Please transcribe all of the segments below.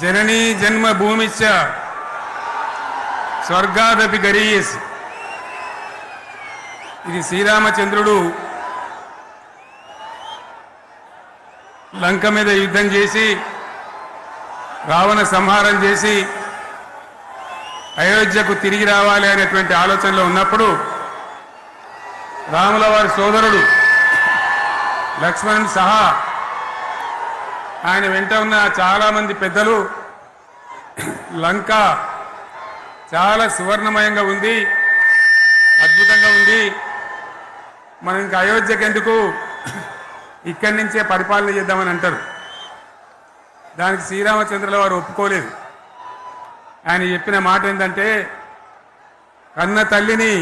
जननी जन्मभूमिश्च स्वर्गादपि गरीयसी। ఇది శ్రీరామచంద్రుడు లంక మీద యుద్ధం చేసి రావణ సంహారం చేసి అయోధ్యకు తిరిగి రావాలి అనేటువంటి ఆలోచనలో ఉన్నప్పుడు రాముల వారి సోదరుడు లక్ష్మణుడు సహా ఆయన వెంట ఉన్న చాలా మంది పెద్దలు లంక చాలా సువర్ణమయంగా ఉంది, అద్భుతంగా ఉంది, మనం ఇంకా అయోధ్యకు ఎందుకు ఇక్కడి నుంచే పరిపాలన చేద్దామని అంటారు. దానికి శ్రీరామచంద్రుల వారు ఒప్పుకోలేదు. ఆయన చెప్పిన మాట ఏంటంటే, కన్న తల్లిని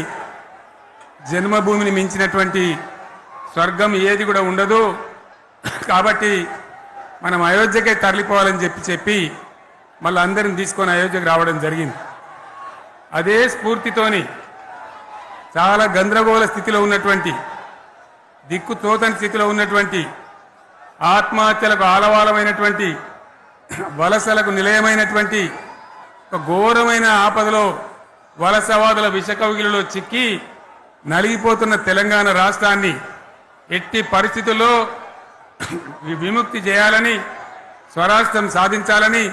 జన్మభూమిని మించినటువంటి స్వర్గం ఏది కూడా ఉండదు, కాబట్టి మనం అయోధ్యకే తరలిపోవాలని చెప్పి మళ్ళీ అందరిని తీసుకొని అయోధ్యకు రావడం జరిగింది. అదే స్ఫూర్తితోని చాలా గందరగోళ స్థితిలో ఉన్నటువంటి, దిక్కు తోతని స్థితిలో ఉన్నటువంటి, ఆత్మహత్యలకు ఆలవాలమైనటువంటి, వలసలకు నిలయమైనటువంటి ఒక ఘోరమైన ఆపదలో వలసవాదుల విషకవిగిలిలో చిక్కి నలిగిపోతున్న తెలంగాణ రాష్ట్రాన్ని ఎట్టి పరిస్థితుల్లో విముక్తి చేయాలని, స్వరాష్ట్రం సాధించాలని,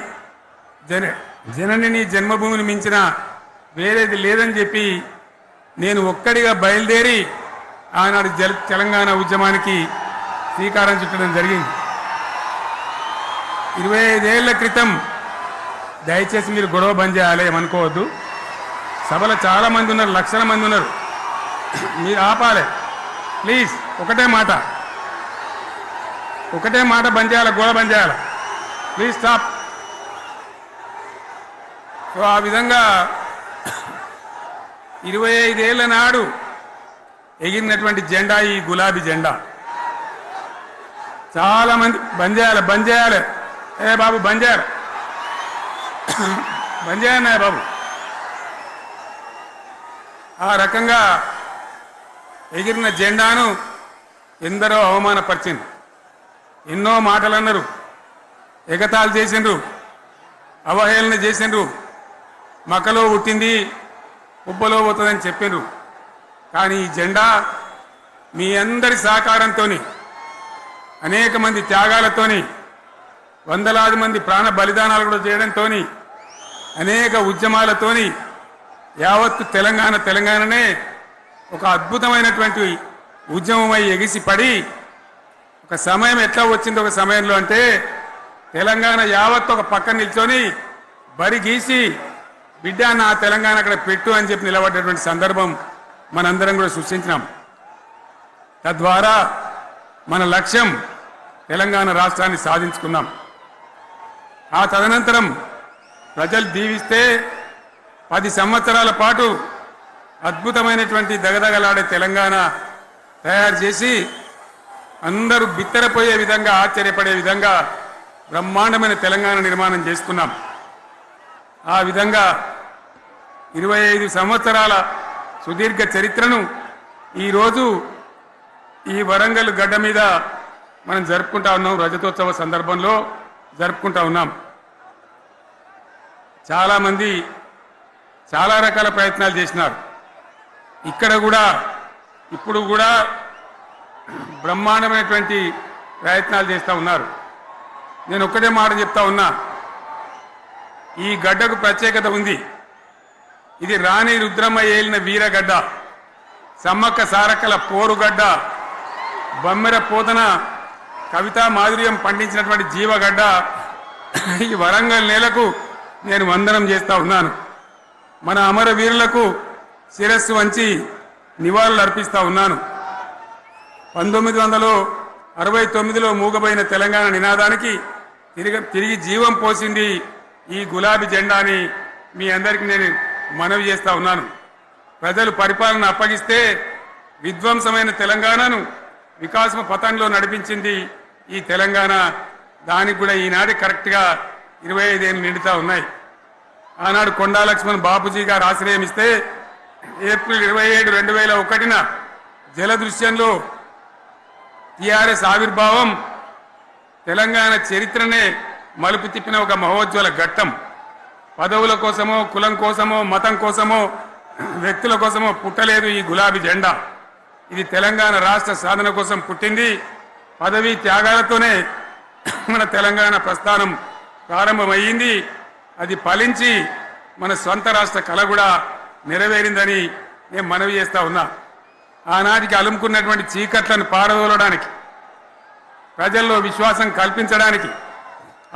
జననిని జన్మభూమిని మించిన వేరేది లేదని చెప్పి నేను ఒక్కడిగా బయలుదేరి ఆనాడు తెలంగాణ ఉద్యమానికి శ్రీకారం చుట్టడం జరిగింది. 25 ఏళ్ల క్రితం, దయచేసి మీరు గొడవ బంద్ చేయాలి ఏమనుకోవద్దు, సభలో చాలా మంది ఉన్నారు, లక్షల మంది ఉన్నారు, మీరు ఆపాలి ప్లీజ్. ఒకటే మాట బంద్ చేయాలి, గొడవ బంద్ చేయాలి, ప్లీజ్ స్టాప్. సో ఆ విధంగా 25 ఏళ్ల నాడు ఎగిరినటువంటి జెండా ఈ గులాబీ జెండా. చాలా మంది బంద్ చేయాలి, ఏ బాబు బంద్ చేయాలి బాబు. ఆ రకంగా ఎగిరిన జెండాను ఎందరో అవమానపరిచింది, ఎన్నో మాటలు అన్నారు, ఎగతాళి చేసిండ్రు, అవహేళన చేసిండ్రు, మకలో పుట్టింది ఉబ్బలో పోతుందని చెప్పిండ్రు. కానీ ఈ జెండా మీ అందరి సహకారంతో, అనేక మంది త్యాగాలతోని, వందలాది మంది ప్రాణ బలిదానాలు కూడా చేయడంతో, అనేక ఉద్యమాలతోని యావత్తు తెలంగాణనే ఒక అద్భుతమైనటువంటి ఉద్యమమై ఎగిసిపడి ఒక సమయం ఎట్లా వచ్చింది, ఒక సమయంలో అంటే తెలంగాణ యావత్తు ఒక పక్కన నిల్చొని బరి గీసి బిడ్డ నా తెలంగాణ అక్కడ పెట్టు అని చెప్పి నిలబడ్డటువంటి సందర్భం మనందరం కూడా సృష్టించినాం. తద్వారా మన లక్ష్యం తెలంగాణ రాష్ట్రాన్ని సాధించుకున్నాం. ఆ తదనంతరం ప్రజలు దీవిస్తే 10 సంవత్సరాల పాటు అద్భుతమైనటువంటి దగదగలాడే తెలంగాణ తయారు చేసి అందరూ బిత్తరపోయే విధంగా, ఆశ్చర్యపడే విధంగా బ్రహ్మాండమైన తెలంగాణ నిర్మాణం చేసుకున్నాం. ఆ విధంగా 25 సంవత్సరాల సుదీర్ఘ చరిత్రను ఈరోజు ఈ వరంగల్ గడ్డ మీద మనం జరుపుకుంటా ఉన్నాం. రజతోత్సవ సందర్భంలో జరుపుకుంటా ఉన్నాం. చాలామంది చాలా రకాల ప్రయత్నాలు చేసినారు. ఇక్కడ కూడా ఇప్పుడు కూడా బ్రహ్మాండమైనటువంటి ప్రయత్నాలు చేస్తూ ఉన్నారు. నేను ఒక్కటే మాట చెప్తా ఉన్నా, ఈ గడ్డకు ప్రత్యేకత ఉంది. ఇది రాణి రుద్రమ్మ ఏలిన వీరగడ్డ, సమ్మక్క సారక్కల పోరుగడ్డ, బమ్మెర పోతన కవితా మాధుర్యం పండించినటువంటి జీవగడ్డ. ఈ వరంగల్ నేలకు నేను వందనం చేస్తా ఉన్నాను. మన అమరవీరులకు శిరస్సు వంచి నివాళులు అర్పిస్తా ఉన్నాను. 1969లో మూగబోయిన తెలంగాణ నినాదానికి తిరిగి జీవం పోసింది ఈ గులాబీ జెండా అని మీ అందరికీ నేను మనవి చేస్తా ఉన్నాను. ప్రజలు పరిపాలన అప్పగిస్తే విధ్వంసమైన తెలంగాణను వికాసమ పథంలో నడిపించింది ఈ తెలంగాణ. దానికి కూడా ఈనాడు కరెక్ట్గా 25 ఏళ్ళు నిండుతా ఉన్నాయి. ఆనాడు కొండా లక్ష్మణ్ బాపూజీ గారు ఆశ్రయం ఇస్తే ఏప్రిల్ 27, 2001న జలదృశ్యంలో టీఆర్ఎస్ ఆవిర్భావం తెలంగాణ చరిత్రనే మలుపు తిప్పిన ఒక మహోజ్వల ఘట్టం. పదవుల కోసమో కులం కోసమో మతం కోసమో వ్యక్తుల కోసమో పుట్టలేదు ఈ గులాబీ జెండా. ఇది తెలంగాణ రాష్ట్ర సాధన కోసం పుట్టింది. పదవీ త్యాగాలతోనే మన తెలంగాణ ప్రస్థానం ప్రారంభమైంది. అది ఫలించి మన స్వంత రాష్ట్ర కళ కూడా నెరవేరిందని నేను మనవి చేస్తా ఉన్నా. ఆనాటికి అలుముకున్నటువంటి చీకట్లను పారదోలడానికి, ప్రజల్లో విశ్వాసం కల్పించడానికి,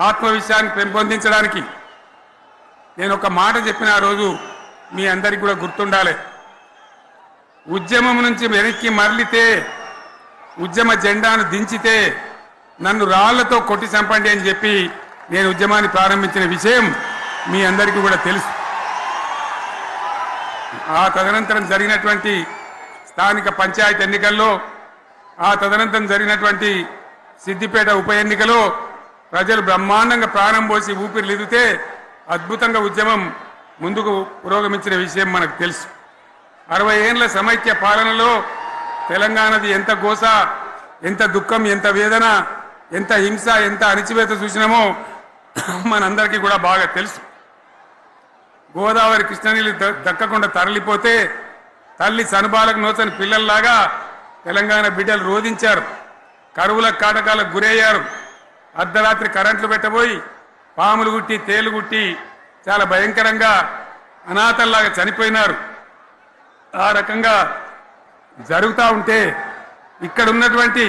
ఆత్మవిశ్వాసాన్ని పెంపొందించడానికి నేను ఒక మాట చెప్పిన ఆ రోజు మీ అందరికీ కూడా గుర్తుండాలి. ఉద్యమం నుంచి వెనక్కి మరలితే, ఉద్యమ జెండాను దించితే నన్ను రాళ్లతో కొట్టి చంపండి అని చెప్పి నేను ఉద్యమాన్ని ప్రారంభించిన విషయం మీ అందరికీ కూడా తెలుసు. ఆ తదనంతరం జరిగినటువంటి స్థానిక పంచాయతీ ఎన్నికల్లో, ఆ తదనంతరం జరిగినటువంటి సిద్దిపేట ఉప ఎన్నికలో ప్రజలు బ్రహ్మాండంగా ప్రాణం పోసి ఊపిరిలిదితే అద్భుతంగా ఉద్యమం ముందుకు పురోగమించిన విషయం మనకు తెలుసు. 60 ఏళ్ల సమైక్య పాలనలో తెలంగాణది ఎంత గోస, ఎంత దుఃఖం, ఎంత వేదన, ఎంత హింస, ఎంత అణిచివేత చూసినామో మనందరికీ కూడా బాగా తెలుసు. గోదావరి కృష్ణనీళ్ళు దక్కకుండా తరలిపోతే తల్లి సనుబాలకు నోచని పిల్లల్లాగా తెలంగాణ బిడ్డలు రోధించారు. కరువుల కాటకాలకు గురయ్యారు. అర్ధరాత్రి కరెంట్లు పెట్టబోయి పాములు గుట్టి తేలు గుట్టి చాలా భయంకరంగా అనాథల్లాగా చనిపోయినారు. ఆ రకంగా జరుగుతూ ఉంటే ఇక్కడ ఉన్నటువంటి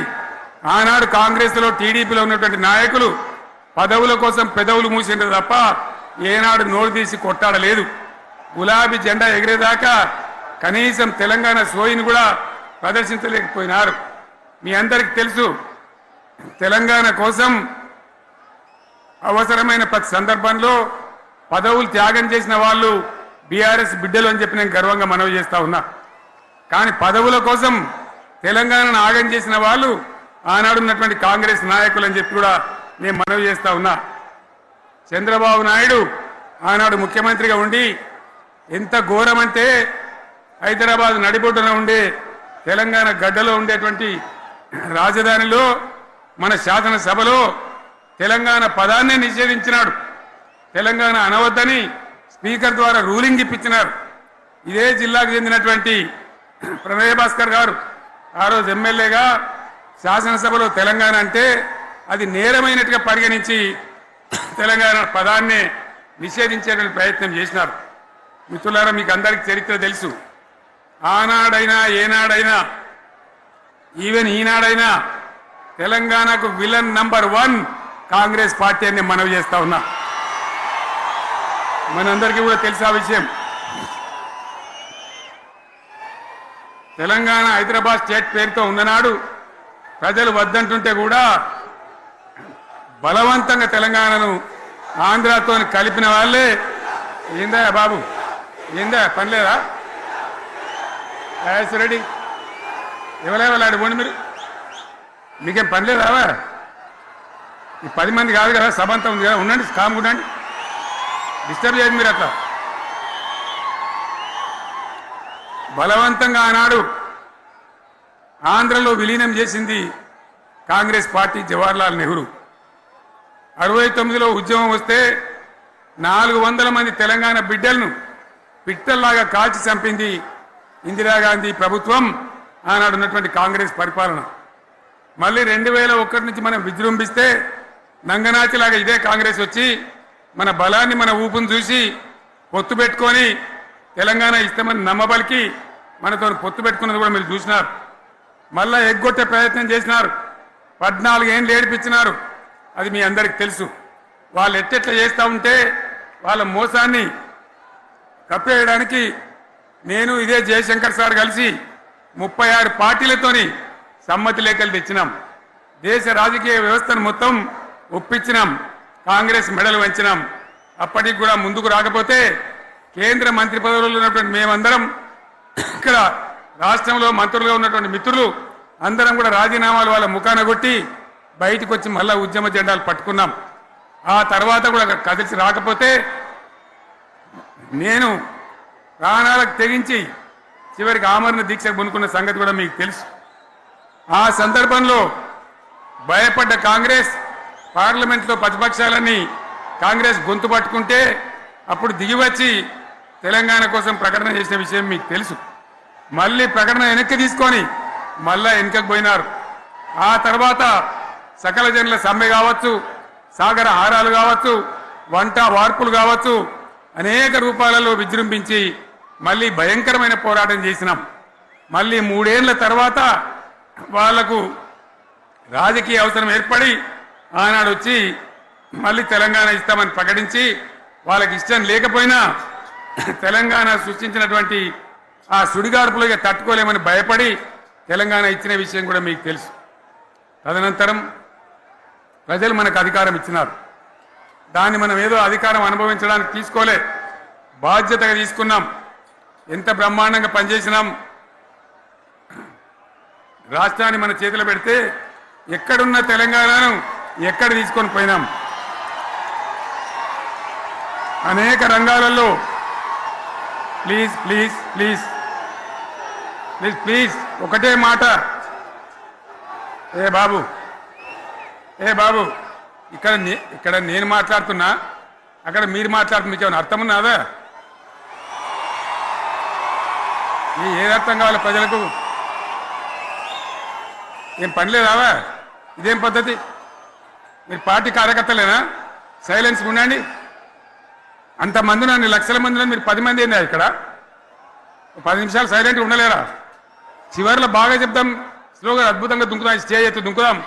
ఆనాడు కాంగ్రెస్లో టీడీపీలో ఉన్నటువంటి నాయకులు పదవుల కోసం పెదవులు మూసిండ్రు తప్ప ఏనాడు నోరు తీసి కొట్టాడలేదు. గులాబీ జెండా ఎగిరేదాకా కనీసం తెలంగాణ సోయిని కూడా ప్రదర్శించలేకపోయినారు. మీ అందరికీ తెలుసు, తెలంగాణ కోసం అవసరమైన ప్రతి సందర్భంలో పదవులు త్యాగం చేసిన వాళ్ళు బీఆర్ఎస్ బిడ్డలు అని చెప్పి నేను గర్వంగా మనవి చేస్తా ఉన్నా. కానీ పదవుల కోసం తెలంగాణను ఆగం చేసిన వాళ్ళు ఆనాడు ఉన్నటువంటి కాంగ్రెస్ నాయకులు అని చెప్పి కూడా నేను మనవి చేస్తా ఉన్నా. చంద్రబాబు నాయుడు ఆనాడు ముఖ్యమంత్రిగా ఉండి ఎంత ఘోరమంటే హైదరాబాద్ నడిబొడ్డున ఉండే తెలంగాణ గడ్డలో ఉండేటువంటి రాజధానిలో మన శాసనసభలో తెలంగాణ పదాన్నే నిషేధించినాడు. తెలంగాణ అనవద్దని స్పీకర్ ద్వారా రూలింగ్ ఇప్పించినారు. ఇదే జిల్లాకు చెందినటువంటి ప్రణయ్ భాస్కర్ గారు ఆ రోజు ఎమ్మెల్యేగా శాసనసభలో తెలంగాణ అంటే అది నేరమైనట్టుగా పరిగణించి తెలంగాణ పదాన్ని నిషేధించేటువంటి ప్రయత్నం చేసినారు. మిత్రులారా, మీకు అందరికీ చరిత్ర తెలుసు. ఆనాడైనా ఏనాడైనా ఈవెన్ ఈనాడైనా తెలంగాణకు విలన్ నంబర్ 1 కాంగ్రెస్ పార్టీ అని మనవి చేస్తా ఉన్నా. మనందరికీ కూడా తెలుసు ఆ విషయం. తెలంగాణ హైదరాబాద్ స్టేట్ పేరుతో ఉన్ననాడు ప్రజలు వద్దంటుంటే కూడా బలవంతంగా తెలంగాణను ఆంధ్రాతో కలిపిన వాళ్ళే. ఏందా బాబు, ఏందా పని లేదా? రెడ్డి ఎవరెవలాడు పోండి, మీకేం పని లేదావా? ఈ 10 మంది కాదు కదా, సభ అంతా ఉంది కదా, ఉండండి, కామ్గుండండి, డిస్టర్బ్ చేయదు మీరు. అట్లా బలవంతంగా ఆనాడు ఆంధ్రలో విలీనం చేసింది కాంగ్రెస్ పార్టీ, జవహర్లాల్ నెహ్రూ. 69లో ఉద్యమం వస్తే 400 మంది తెలంగాణ బిడ్డలను పిట్టల్లాగా కాల్చి చంపింది ఇందిరాగాంధీ ప్రభుత్వం, ఆనాడు ఉన్నటువంటి కాంగ్రెస్ పరిపాలన. మళ్ళీ 2001 నుంచి మనం విజృంభిస్తే నంగనాచిలాగా ఇదే కాంగ్రెస్ వచ్చి మన బలాన్ని, మన ఊపును చూసి పొత్తు పెట్టుకొని తెలంగాణ ఇస్తామని నమ్మబలికి మనతో పొత్తు పెట్టుకున్నది కూడా మీరు చూసినారు. మళ్ళా ఎగ్గొట్టే ప్రయత్నం చేసినారు. 14 ఏళ్ళు ఏడిపించినారు. అది మీ అందరికి తెలుసు. వాళ్ళు ఎట్టెట్లా చేస్తూ ఉంటే వాళ్ళ మోసాన్ని కప్పేయడానికి నేను ఇదే జయశంకర్ సార్ కలిసి 36 పార్టీలతోని సమ్మతి లేఖలు తెచ్చినాం. దేశ రాజకీయ వ్యవస్థను మొత్తం ఒప్పించినాం. కాంగ్రెస్ మెడలు వంచినాం. అప్పటికి కూడా ముందుకు రాకపోతే కేంద్ర మంత్రి పదవుల్లో ఉన్నటువంటి మేమందరం, ఇక్కడ రాష్ట్రంలో మంత్రులుగా ఉన్నటువంటి మిత్రులు అందరం కూడా రాజీనామాలు వాళ్ళ ముఖాన కొట్టి బయటకు వచ్చి మళ్ళా ఉద్యమ జెండాలు పట్టుకున్నాం. ఆ తర్వాత కూడా కదిలిసి రాకపోతే నేను ప్రాణాలకు తెగించి చివరికి ఆమరణ దీక్షకు పొందుకున్న సంగతి కూడా మీకు తెలుసు. ఆ సందర్భంలో భయపడ్డ కాంగ్రెస్ పార్లమెంట్లో ప్రతిపక్షాలన్నీ కాంగ్రెస్ గొంతు పట్టుకుంటే అప్పుడు దిగివచ్చి తెలంగాణ కోసం ప్రకటన చేసిన విషయం మీకు తెలుసు. మళ్ళీ ప్రకటన వెనక్కి తీసుకొని మళ్ళా వెనకకు పోయినారు. ఆ తర్వాత సకల జనుల సమ్మె కావచ్చు, సాగర హారాలు కావచ్చు, వంట వార్పులు కావచ్చు, అనేక రూపాలలో విజృంభించి మళ్ళీ భయంకరమైన పోరాటం చేసినాం. మళ్ళీ 3 ఏళ్ల తర్వాత వాళ్లకు రాజకీయ అవసరం ఏర్పడి ఆనాడు వచ్చి మళ్ళీ తెలంగాణ ఇస్తామని ప్రకటించి వాళ్ళకి ఇష్టం లేకపోయినా తెలంగాణ సృష్టించినటువంటి ఆ సుడిగాడుపులుగా తట్టుకోలేమని భయపడి తెలంగాణ ఇచ్చిన విషయం కూడా మీకు తెలుసు. తదనంతరం ప్రజలు మనకు అధికారం ఇచ్చినారు. దాన్ని మనం ఏదో అధికారం అనుభవించడానికి తీసుకోలే, బాధ్యతగా తీసుకున్నాం. ఎంత బ్రహ్మాండంగా పనిచేసినాం. రాష్ట్రాన్ని మన చేతిలో పెడితే ఎక్కడున్న తెలంగాణను ఎక్కడ తీసుకొని పోయినాం. అనేక రంగాలలో please please please please please ఒకటే మాట, ఏ బాబు ఇక్కడ నేను మాట్లాడుతున్నా, అక్కడ మీరు మాట్లాడుతున్నా, మీకు ఏమైనా అర్థం ఉన్నదా? ఏది అర్థం కావాలి ప్రజలకు? ఏం పని లేదావా? ఇదేం పద్ధతి? మీరు పార్టీ కార్యకర్తలేనా? సైలెన్స్ ఉండండి. అంతమంది నన్ను లక్షల మంది మీరు 10 మంది ఏందా ఇక్కడ? 10 నిమిషాలు సైలెంట్గా ఉండలేరా? చివరిలో బాగా చెప్తాం, స్లోగా అద్భుతంగా దుంకుదాం, స్టే ఎత్తు దుంకుదాం.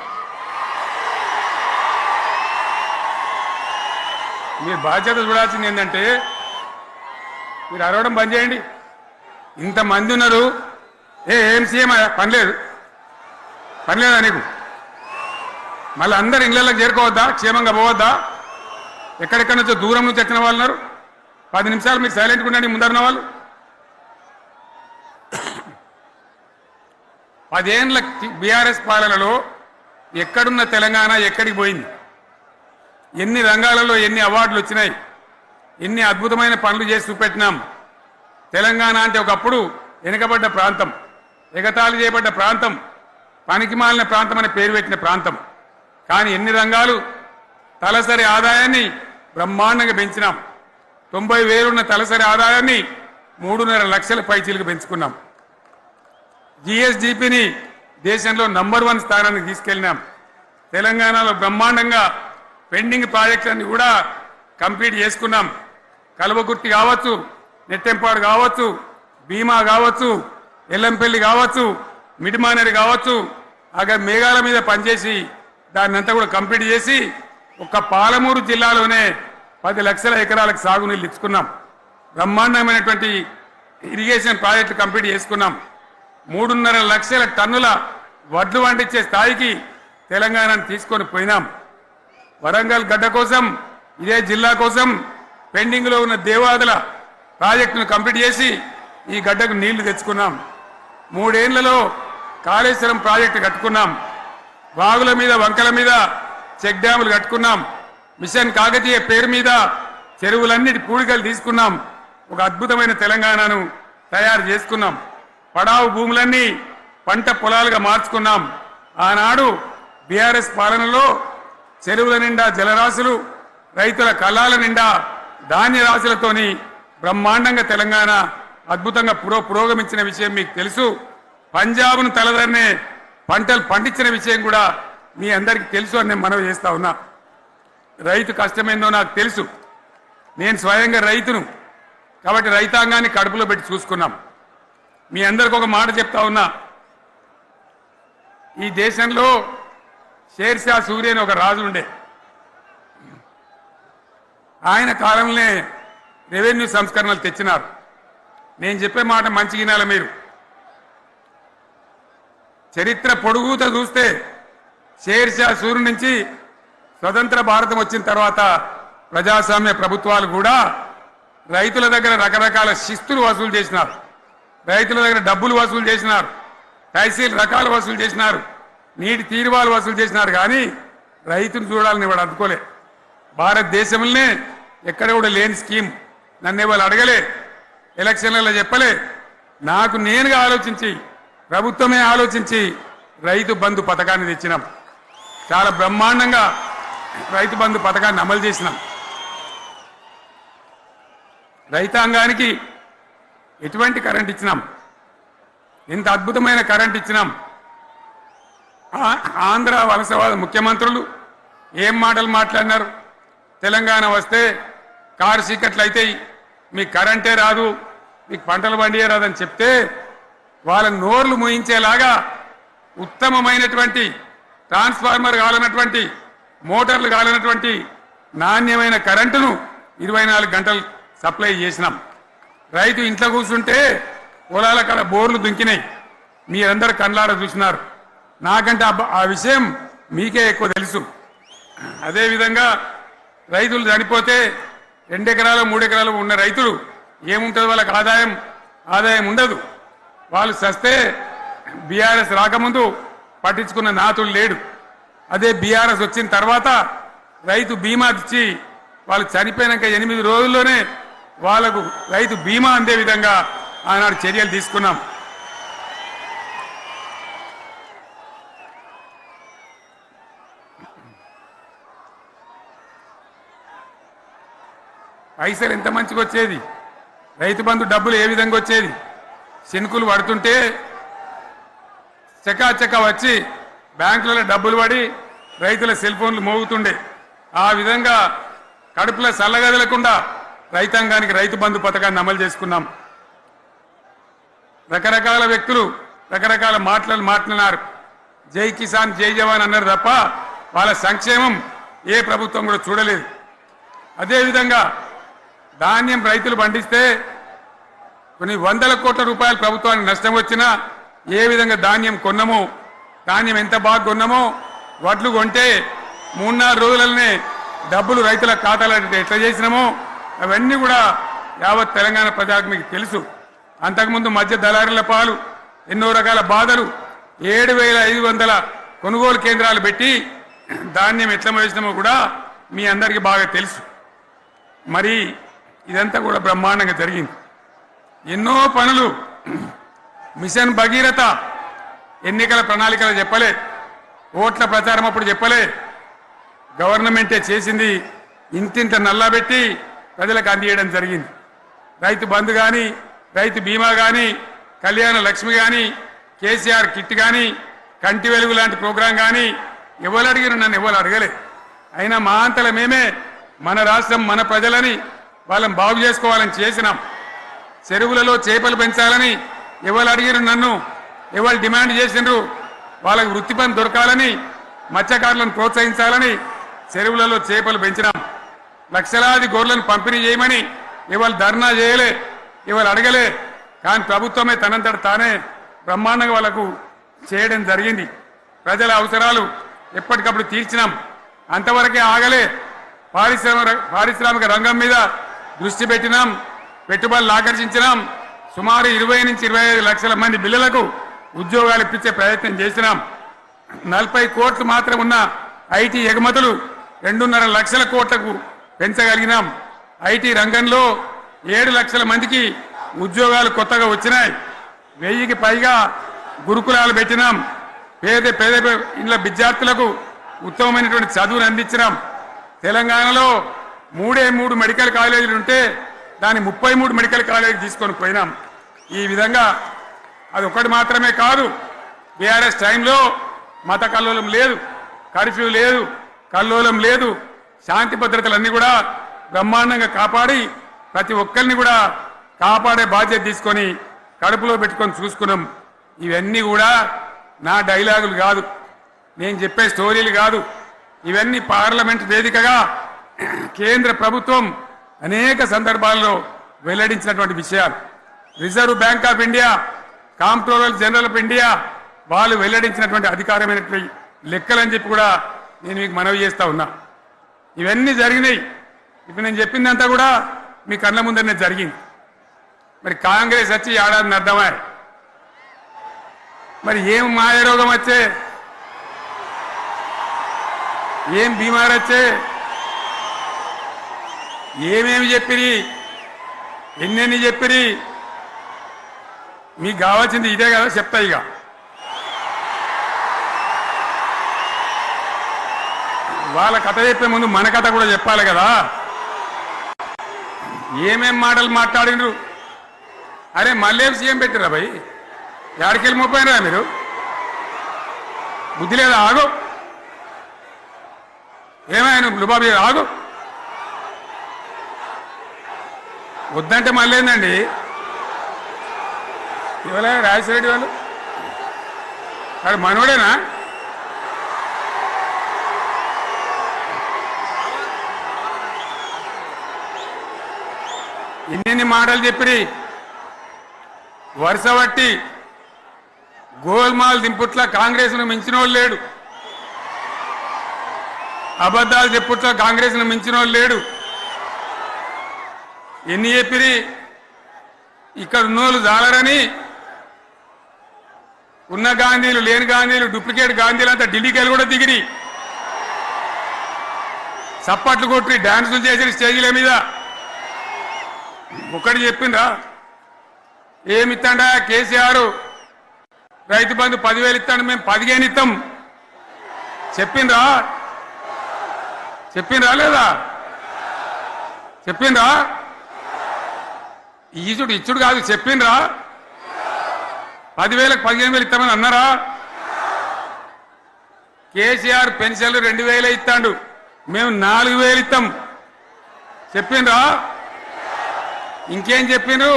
మీరు బాధ్యత చూడాల్సింది ఏంటంటే మీరు అరవడం బంద్ చేయండి. ఇంతమంది ఉన్నారు, ఏం సీఎం పనిలేదా నీకు? మళ్ళీ అందరు ఇళ్లలోకి చేరుకోవద్దా? క్షేమంగా పోవద్దా? ఎక్కడెక్కడి నుంచో దూరం నుంచి వచ్చిన వాళ్ళు ఉన్నారు. 10 నిమిషాలు మీరు సైలెంట్గా ఉండండి. ముందరున్న వాళ్ళు 10 ఏళ్ల బీఆర్ఎస్ పాలనలో ఎక్కడున్న తెలంగాణ ఎక్కడికి పోయింది? ఎన్ని రంగాలలో ఎన్ని అవార్డులు వచ్చినాయి? ఎన్ని అద్భుతమైన పనులు చేసి చూపెట్టినాం. తెలంగాణ అంటే ఒకప్పుడు వెనుకబడ్డ ప్రాంతం, ఎగతాళి చేయబడ్డ ప్రాంతం, పనికిమాలిన ప్రాంతం అని పేరు పెట్టిన ప్రాంతం. కానీ ఎన్ని రంగాలు, తలసరి ఆదాయాన్ని బ్రహ్మాండంగా పెంచినాం. 90,000 ఉన్న తలసరి ఆదాయాన్ని 3.5 లక్షల పైచీలకు పెంచుకున్నాం. జిఎస్డిపిని దేశంలో నంబర్ 1 స్థానానికి తీసుకెళ్లినాం. తెలంగాణలో బ్రహ్మాండంగా పెండింగ్ ప్రాజెక్టులన్నీ కూడా కంప్లీట్ చేసుకున్నాం. కల్వకుర్తి కావచ్చు, నెట్టెంపాడు కావచ్చు, భీమా కావచ్చు, ఎల్లంపల్లి కావచ్చు, మిడిమానేరు కావచ్చు, అక్కడ మేఘాల మీద పనిచేసి దాన్ని అంతా కూడా కంప్లీట్ చేసి ఒక్క పాలమూరు జిల్లాలోనే 10 లక్షల ఎకరాలకు సాగునీళ్ళు ఇచ్చుకున్నాం. బ్రహ్మాండమైనటువంటి ఇరిగేషన్ ప్రాజెక్టు కంప్లీట్ చేసుకున్నాం. 3.5 లక్షల టన్నుల వడ్లు పండించే స్థాయికి తెలంగాణను తీసుకొని పోయినాం. వరంగల్ గడ్డ కోసం, ఇదే జిల్లా కోసం పెండింగ్లో ఉన్న దేవాదుల ప్రాజెక్టును కంప్లీట్ చేసి ఈ గడ్డకు నీళ్లు తెచ్చుకున్నాం. 3 ఏళ్లలో కాళేశ్వరం ప్రాజెక్టు కట్టుకున్నాం. వాగుల మీద, వంకల మీద చెక్ డ్యాములు కట్టుకున్నాం. మిషన్ కాకతీయ పేరు మీద చెరువులన్నిటి పూడికలు తీసుకున్నాం. ఒక అద్భుతమైన తెలంగాణను తయారు చేసుకున్నాం. పడావు భూములన్నీ పంట పొలాలుగా మార్చుకున్నాం. ఆనాడు బీఆర్ఎస్ పాలనలో చెరువుల నిండా జలరాశులు, రైతుల కళ్ళాల నిండా ధాన్య రాశులతోని బ్రహ్మాండంగా తెలంగాణ అద్భుతంగా పురోగమించిన విషయం మీకు తెలుసు. పంజాబ్ను తలదన్నే పంటలు పండించిన విషయం కూడా మీ అందరికీ తెలుసు అని నేను మనవి చేస్తా ఉన్నా. రైతు కష్టమేందో నాకు తెలుసు. నేను స్వయంగా రైతును కాబట్టి రైతాంగాన్ని కడుపులో పెట్టి చూసుకున్నాం. మీ అందరికి ఒక మాట చెప్తా ఉన్నా. ఈ దేశంలో షేర్షా సూరి అని ఒక రాజు ఉండే. ఆయన కాలంలోనే రెవెన్యూ సంస్కరణలు తెచ్చినారు. నేను చెప్పే మాట మంచిగా వినాలి మీరు. చరిత్ర పొడుగుతో చూస్తే షేర్షా సూరి నుంచి స్వతంత్ర భారతం వచ్చిన తర్వాత ప్రజాస్వామ్య ప్రభుత్వాలు కూడా రైతుల దగ్గర రకరకాల శిస్తులు వసూలు చేసినారు. రైతుల దగ్గర డబ్బులు వసూలు చేసినారు. తహసీల్ రకాలు వసూలు చేసినారు. నీటి తీరువాలు వసూలు చేసినారు. కానీ రైతును చూడాలని వాడు అందుకోలే. భారతదేశంలోనే ఎక్కడ కూడా లేని స్కీమ్. నన్ను వాళ్ళు అడగలే, ఎలక్షన్లలో చెప్పలే. నాకు నేనుగా ఆలోచించి, ప్రభుత్వమే ఆలోచించి రైతు బంధు పథకాన్ని తెచ్చినాం. చాలా బ్రహ్మాండంగా రైతు బంధు పథకాన్ని అమలు చేసినాం. రైతాంగానికి ఎటువంటి కరెంట్ ఇచ్చినాం, ఎంత అద్భుతమైన కరెంట్ ఇచ్చినాం. ఆంధ్ర వలసవాద ముఖ్యమంత్రులు ఏం మాటలు మాట్లాడినారు. తెలంగాణ వస్తే కారు చీకట్లు అవుతాయి, మీకు కరెంటే రాదు, మీకు పంటలు పండియే రాదని చెప్తే వాళ్ళ నోర్లు మూయించేలాగా ఉత్తమమైనటువంటి ట్రాన్స్ఫార్మర్ కావాలన్నటువంటి మోటార్లు కావాలన్నటువంటి నాణ్యమైన కరెంటును 24 గంటలు సప్లై చేసినాం. రైతు ఇంట్లో కూర్చుంటే పొలాల కడ బోర్లు దుంకినాయి, మీరందరూ కళ్ళాడ చూసినారు. నాకంటే ఆ విషయం మీకే ఎక్కువ తెలుసు. అదేవిధంగా రైతులు చనిపోతే 2 ఎకరాలు 3 ఎకరాలు ఉన్న రైతులు ఏముంటుంది, వాళ్ళకి ఆదాయం ఉండదు. వాళ్ళు చస్తే బీఆర్ఎస్ రాకముందు పట్టించుకున్న నాతులు లేడు. అదే బీఆర్ఎస్ వచ్చిన తర్వాత రైతు బీమా ఇచ్చి వాళ్ళు చనిపోయినాక 8 రోజుల్లోనే వాళ్లకు రైతు బీమా అందే విధంగా ఆనాడు చర్యలు తీసుకున్నాం. పైసలు ఎంత మంచిగా వచ్చేది, రైతు బంధు డబ్బులు ఏ విధంగా వచ్చేది. శనుకులు పడుతుంటే చకాచక వచ్చి బ్యాంకులలో డబ్బులు పడి రైతుల సెల్ ఫోన్లు మోగుతుండే. ఆ విధంగా కడుపులో చల్లగదలకుండా రైతాంగానికి రైతు బంధు పథకాన్ని అమలు చేసుకున్నాం. రకరకాల వ్యక్తులు రకరకాల మాటలు మాట్లాడినారు. జై కిసాన్ జై జవాన్ అన్నారు తప్ప వాళ్ళ సంక్షేమం ఏ ప్రభుత్వం కూడా చూడలేదు. అదేవిధంగా ధాన్యం రైతులు పండిస్తే కొన్ని 100 కోట్ల రూపాయలు ప్రభుత్వానికి నష్టం వచ్చినా ఏ విధంగా ధాన్యం కొన్నామో, ధాన్యం ఎంత బాగా కొన్నామో, వడ్లు కొంటే 3-4 రోజులనే డబ్బులు రైతుల ఖాతాలో ఎట్లా చేసినామో అవన్నీ కూడా యావత్ తెలంగాణ ప్రజలకు మీకు తెలుసు. అంతకుముందు మధ్య దళారుల పాలు ఎన్నో రకాల బాధలు, 7,500 కొనుగోలు కేంద్రాలు పెట్టి ధాన్యం ఎట్లా వేసినామో కూడా మీ అందరికీ బాగా తెలుసు. మరి ఇదంతా కూడా బ్రహ్మాండంగా జరిగింది. ఎన్నో పనులు, మిషన్ భగీరథ ఎన్నికల ప్రణాళికలు చెప్పలే, ఓట్ల ప్రచారం అప్పుడు చెప్పలే, గవర్నమెంటే చేసింది. ఇంతింత నల్లబెట్టి ప్రజలకు అందియడం జరిగింది. రైతు బంధు కానీ, రైతు బీమా కానీ, కళ్యాణ లక్ష్మి కానీ, కేసీఆర్ కిట్ కానీ, కంటి వెలుగు లాంటి ప్రోగ్రాం కానీ ఎవరు అడిగిన నన్ను ఎవరు అడగలే. అయినా మా అంతల మేమే మన రాష్ట్రం మన ప్రజలని వాళ్ళని బాగు చేసుకోవాలని చేసినాం. చెరువులలో చేపలు పెంచాలని ఎవరు అడిగిన నన్ను, ఎవరు డిమాండ్ చేసిండ్రు, వాళ్ళకు వృత్తి పని దొరకాలని, మత్స్యకారులను ప్రోత్సహించాలని చెరువులలో చేపలు పెంచినాం. లక్షలాది గొర్రెలను పంపిణీ చేయమని ఎవరు ధర్నా చేయలే, ఎవరు అడగలే. కానీ ప్రభుత్వమే తనంతట తానే బ్రహ్మాండంగా వాళ్ళకు చేయడం జరిగింది. ప్రజల అవసరాలు ఎప్పటికప్పుడు తీర్చినాం. అంతవరకే ఆగలే. పారిశ్రామిక రంగం మీద దృష్టి పెట్టినాం, పెట్టుబడులు ఆకర్షించినాం. సుమారు 20 నుంచి 25 లక్షల మంది పిల్లలకు ఉద్యోగాలు ఇప్పించే ప్రయత్నం చేసినాం. 40 కోట్లు మాత్రం ఉన్న ఐటీ ఎగుమతులు 2.5 లక్షల కోట్లకు పెంచగలిగినాం. ఐటీ రంగంలో 7 లక్షల మందికి ఉద్యోగాలు కొత్తగా వచ్చినాయి. 1000కి పైగా గురుకులాలు పెట్టినాం. పేద ఇండ్ల విద్యార్థులకు ఉత్తమమైనటువంటి చదువును అందించినాం. తెలంగాణలో 3 మెడికల్ కాలేజీలు ఉంటే దాన్ని 33 మెడికల్ కాలేజీలు తీసుకొని పోయినాం. ఈ విధంగా అది ఒకటి మాత్రమే కాదు, బీఆర్ఎస్ టైంలో మత కల్లోలం లేదు, కర్ఫ్యూ లేదు, కల్లోలం లేదు. శాంతి భద్రతలన్నీ కూడా బ్రహ్మాండంగా కాపాడి ప్రతి ఒక్కరిని కూడా కాపాడే బాధ్యత తీసుకొని కడుపులో పెట్టుకొని చూసుకున్నాం. ఇవన్నీ కూడా నా డైలాగులు కాదు, నేను చెప్పే స్టోరీలు కాదు. ఇవన్నీ పార్లమెంట్ వేదికగా కేంద్ర ప్రభుత్వం అనేక సందర్భాల్లో వెల్లడించినటువంటి విషయాలు. Reserve bank of India, comptroller general of India వాళ్ళు వెల్లడించినటువంటి అధికారమైనటువంటి లెక్కలని చెప్పి కూడా నేను మీకు మనవి చేస్తా ఉన్నా. ఇవన్నీ జరిగినాయి. ఇప్పుడు నేను చెప్పిందంతా కూడా మీ కళ్ళ ముందరనే జరిగింది. మరి కాంగ్రెస్ వచ్చి ఏడాది అర్థమా, మరి ఏం మాయరోగం వచ్చే, ఏం బీమారు వచ్చే, ఏమేమి చెప్పిరి, ఎన్నెన్ని చెప్పిరి, మీకు కావాల్సింది ఇదే కదా చెప్తా. ఇక వాళ్ళ కథ చెప్పే ముందు మన కథ కూడా చెప్పాలి కదా. ఏమేం మాటలు మాట్లాడినరు. అరే మళ్ళేం సీఎం పెట్టిరా భయ్, ఎక్కడికెళ్ళి మోపోయినరా మీరు? బుద్ధి లేదా? ఆగు. ఏమైనా లుబాబీ ఆగు. వద్దంటే మళ్ళీ ఏందండి? ఇవాళ రాజశేఖర వాళ్ళు అది మనోడేనా? ఎన్ని మాటలు చెప్పి వరుస బట్టి గోల్మాల్ దింపుట్ల కాంగ్రెస్ను మించిన వాళ్ళు లేడు, అబద్ధాలు చెప్పుట్ల కాంగ్రెస్ను మించిన వాళ్ళు లేడు. ఎన్ని చెప్పిరి ఇక్కడ ఉన్నోళ్ళు జాలరని ఉన్న గాంధీలు లేని గాంధీలు డూప్లికేట్ గాంధీలు అంతా ఢిల్లీకి వెళ్ళి కూడా దిగిరి, చప్పట్లు కొట్టి డాన్సులు చేసి స్టేజీల మీద. ఒకటి చెప్పిండ్రా? ఏమిత్తాడా కేసీఆర్? రైతు బంధు 10,000 ఇస్తాడు, మేము 15 ఇస్తాం చెప్పిండ్రా? చెప్పిండ్రా లేదా? చెప్పిండ్రా? ఇచ్చుడు కాదు, చెప్పిండ్రా? 10,000కు 15,000 ఇస్తామని అన్నారా? కేసీఆర్ పెన్షన్లు 2,000 ఇస్తాడు, మేము 4,000 ఇస్తాం చెప్పిండ్రా? ఇంకేం చెప్పిండ్రు?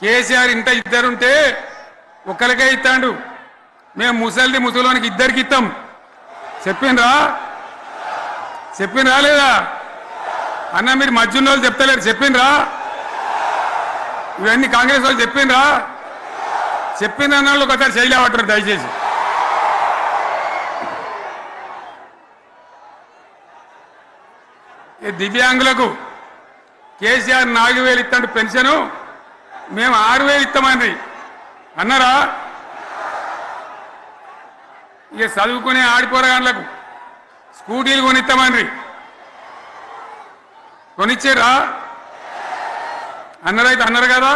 కేసీఆర్ ఇంట ఇద్దరుంటే ఒక్కరికే ఇస్తాడు, మేము ముసలోనికి 2 ఇస్తాం చెప్పిండ్రా? చెప్పిండ్రా లేదా? అన్న మీరు మధ్యన్న వాళ్ళు చెప్తలేరు, చెప్పిండ్రా? ఇవన్నీ కాంగ్రెస్ వాళ్ళు చెప్పిండ్రా? చెప్పిన వాళ్ళు ఒకసారి చేయలేవటారు దయచేసి. దివ్యాంగులకు కేసీఆర్ 4,000 ఇస్తాడు పెన్షను, మేము 6,000 ఇస్తామండి అన్నారా? ఇక చదువుకునే ఆడిపోరగాళ్ళకు స్కూటీలు కొనిస్తామండ్రి, కొనిచ్చారా? అన్నారైతే అన్నారు కదా.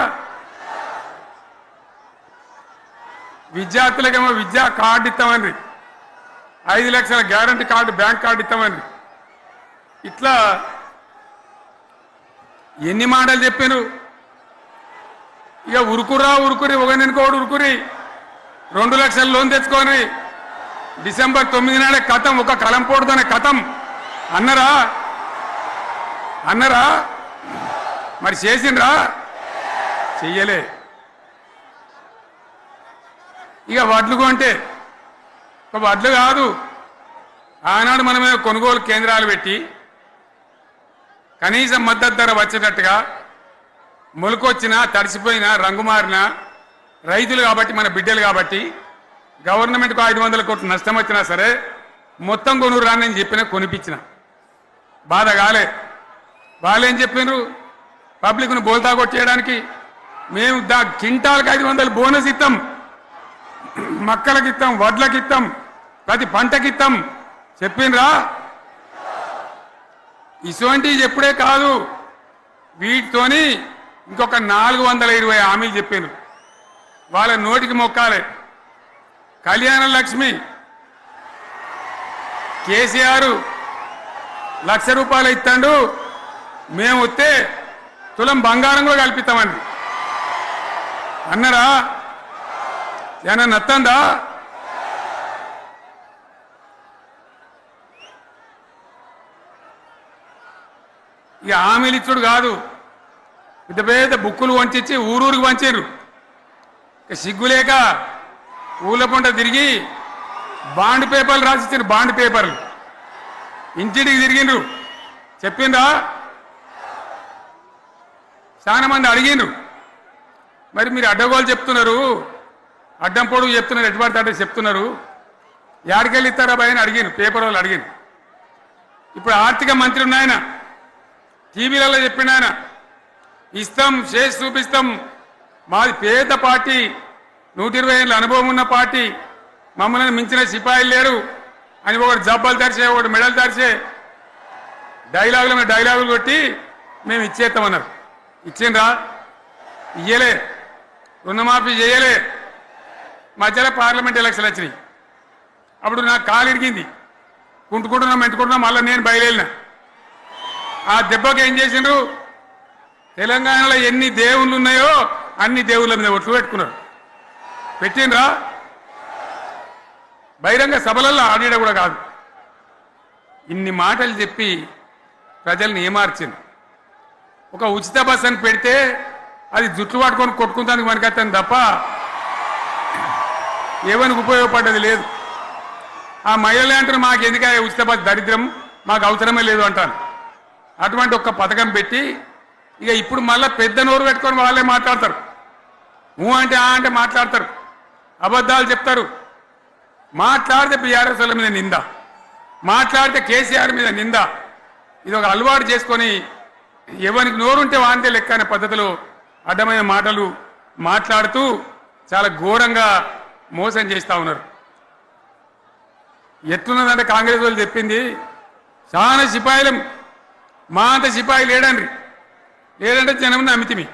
విద్యార్థులకేమో విద్యా కార్డు ఇస్తామండ్రి, 5 లక్షల గ్యారంటీ కార్డు, బ్యాంక్ కార్డు ఇస్తామండ్రి. ఇట్లా ఎన్ని మాటలు చెప్పాను. ఇక ఉరుకురి ఒకరినికోడు ఉరుకురి 2 లక్షల లోన్ తెచ్చుకొని డిసెంబర్ 9 నాడే కథం, ఒక కలంపోటుతోనే కథం అన్నరా? అన్నరా? మరి చేసిండ్రా? చెయ్యలే. ఇక వడ్లు కొంటే ఒక వడ్లు కాదు, ఆనాడు మనమే కొనుగోలు కేంద్రాలు పెట్టి కనీసం మద్దతు ధర వచ్చేటట్టుగా మొలకొచ్చినా తడిసిపోయినా రంగు మారినా రైతులు కాబట్టి మన బిడ్డలు కాబట్టి గవర్నమెంట్కు 500 కోట్లు నష్టం వచ్చినా సరే మొత్తం కొనురా అని చెప్పిన కొనిపించిన. బాధ కాలే. వాళ్ళేం చెప్పిండ్రు? పబ్లిక్ను బోల్తా కొట్టేయడానికి మేము కింటాలకు 500 బోనస్ ఇస్తాం, మక్కలకి ఇస్తాం, వడ్లకి ఇస్తాం, ప్రతి పంటకి ఇస్తాం చెప్పిండ్రా? ఇటువంటివి చెప్పుడే కాదు, వీటితోని ఇంకొక 420 హామీలు చెప్పిండ్రు. వాళ్ళ నోటికి మొక్కాలే. కళ్యాణ లక్ష్మి కేసీఆర్ 1,00,000 రూపాయలు ఇస్తాడు, మేము వస్తే తులం బంగారం కూడా కల్పిస్తామండి అన్నారా? ఏమన్నా నత్తందా? ఇక హామీలు ఇచ్చుడు కాదు, పెద్ద పెద్ద బుక్కులు వంచి ఊరూరికి వంచారు. సిగ్గులేక ఊళ్ళ పంట తిరిగి బాండ్ పేపర్లు రాసిచ్చారు, బాండ్ పేపర్లు ఇంటింటికి తిరిగిండ్రు. చెప్పిండ్రా? చాలా మంది అడిగిండ్రు. మరి మీరు అడ్డగోలు చెప్తున్నారు, అడ్డం పొడుగు చెప్తున్నారు, ఎటువంటి అడ్డ చెప్తున్నారు, యాడికెళ్ళి ఇస్తారా భయ అని అడిగాను. పేపర్ వాళ్ళు అడిగాను. ఇప్పుడు ఆర్థిక మంత్రి ఉన్నాయన టీవీలలో చెప్పిండు, ఆయన ఇస్తాం చేసి చూపిస్తాం, మాది పేద పార్టీ, 120 ఏళ్ళ అనుభవం ఉన్న పార్టీ, మమ్మల్ని మించిన సిపాయిలు లేరు అని ఒకటి జబ్బలు తెరిచే, ఒకటి మెడలు తెరిచే డైలాగులు కొట్టి మేము ఇచ్చేస్తామన్నారు. ఇచ్చిండ్రా? ఇయ్యలే. రుణమాఫీ చేయలే. మధ్యలో పార్లమెంట్ ఎలక్షన్లు వచ్చినాయి. అప్పుడు నాకు కాలు ఇరిగింది. కుంటుకుంటున్నాం మెంటుకుంటున్నాం మళ్ళీ నేను బయలుదేరిన ఆ దెబ్బకి ఏం చేసిండ్రు తెలంగాణలో ఎన్ని దేవుళ్ళు ఉన్నాయో అన్ని దేవుళ్ళ మీద ఒట్లు పెట్టుకున్నారు పెట్టిండ్రా బహిరంగ సభలలో ఆడిడ కూడా కాదు ఇన్ని మాటలు చెప్పి ప్రజల్ని ఏమార్చింది ఒక ఉచిత బస్ అని పెడితే అది జుట్లు పట్టుకొని కొట్టుకుంటానికి మనకత్తాను తప్ప ఏమనికి ఉపయోగపడ్డది లేదు ఆ మహిళలే అంటారు మాకు ఎందుకు ఉచిత బస్ దరిద్రం మాకు అవసరమే లేదు అంటారు అటువంటి ఒక పథకం పెట్టి ఇక ఇప్పుడు మళ్ళీ పెద్ద నోరు పెట్టుకొని వాళ్ళే మాట్లాడతారు అంటే అంటే మాట్లాడతారు అబద్ధాలు చెప్తారు మాట్లాడితే బీఆర్ఎస్ వాళ్ళ మీద నింద మాట్లాడితే కేసీఆర్ మీద నింద ఇది ఒక అలవాటు చేసుకొని ఎవరికి నోరుంటే వాంతే లెక్క అనే పద్ధతిలో అడ్డమైన మాటలు మాట్లాడుతూ చాలా ఘోరంగా మోసం చేస్తూ ఉన్నారు ఎట్లున్నదంటే కాంగ్రెస్ వాళ్ళు చెప్పింది చాలా సిపాయిలం మా అంత సిపాయి లేడంటే జనం నమ్మితిమి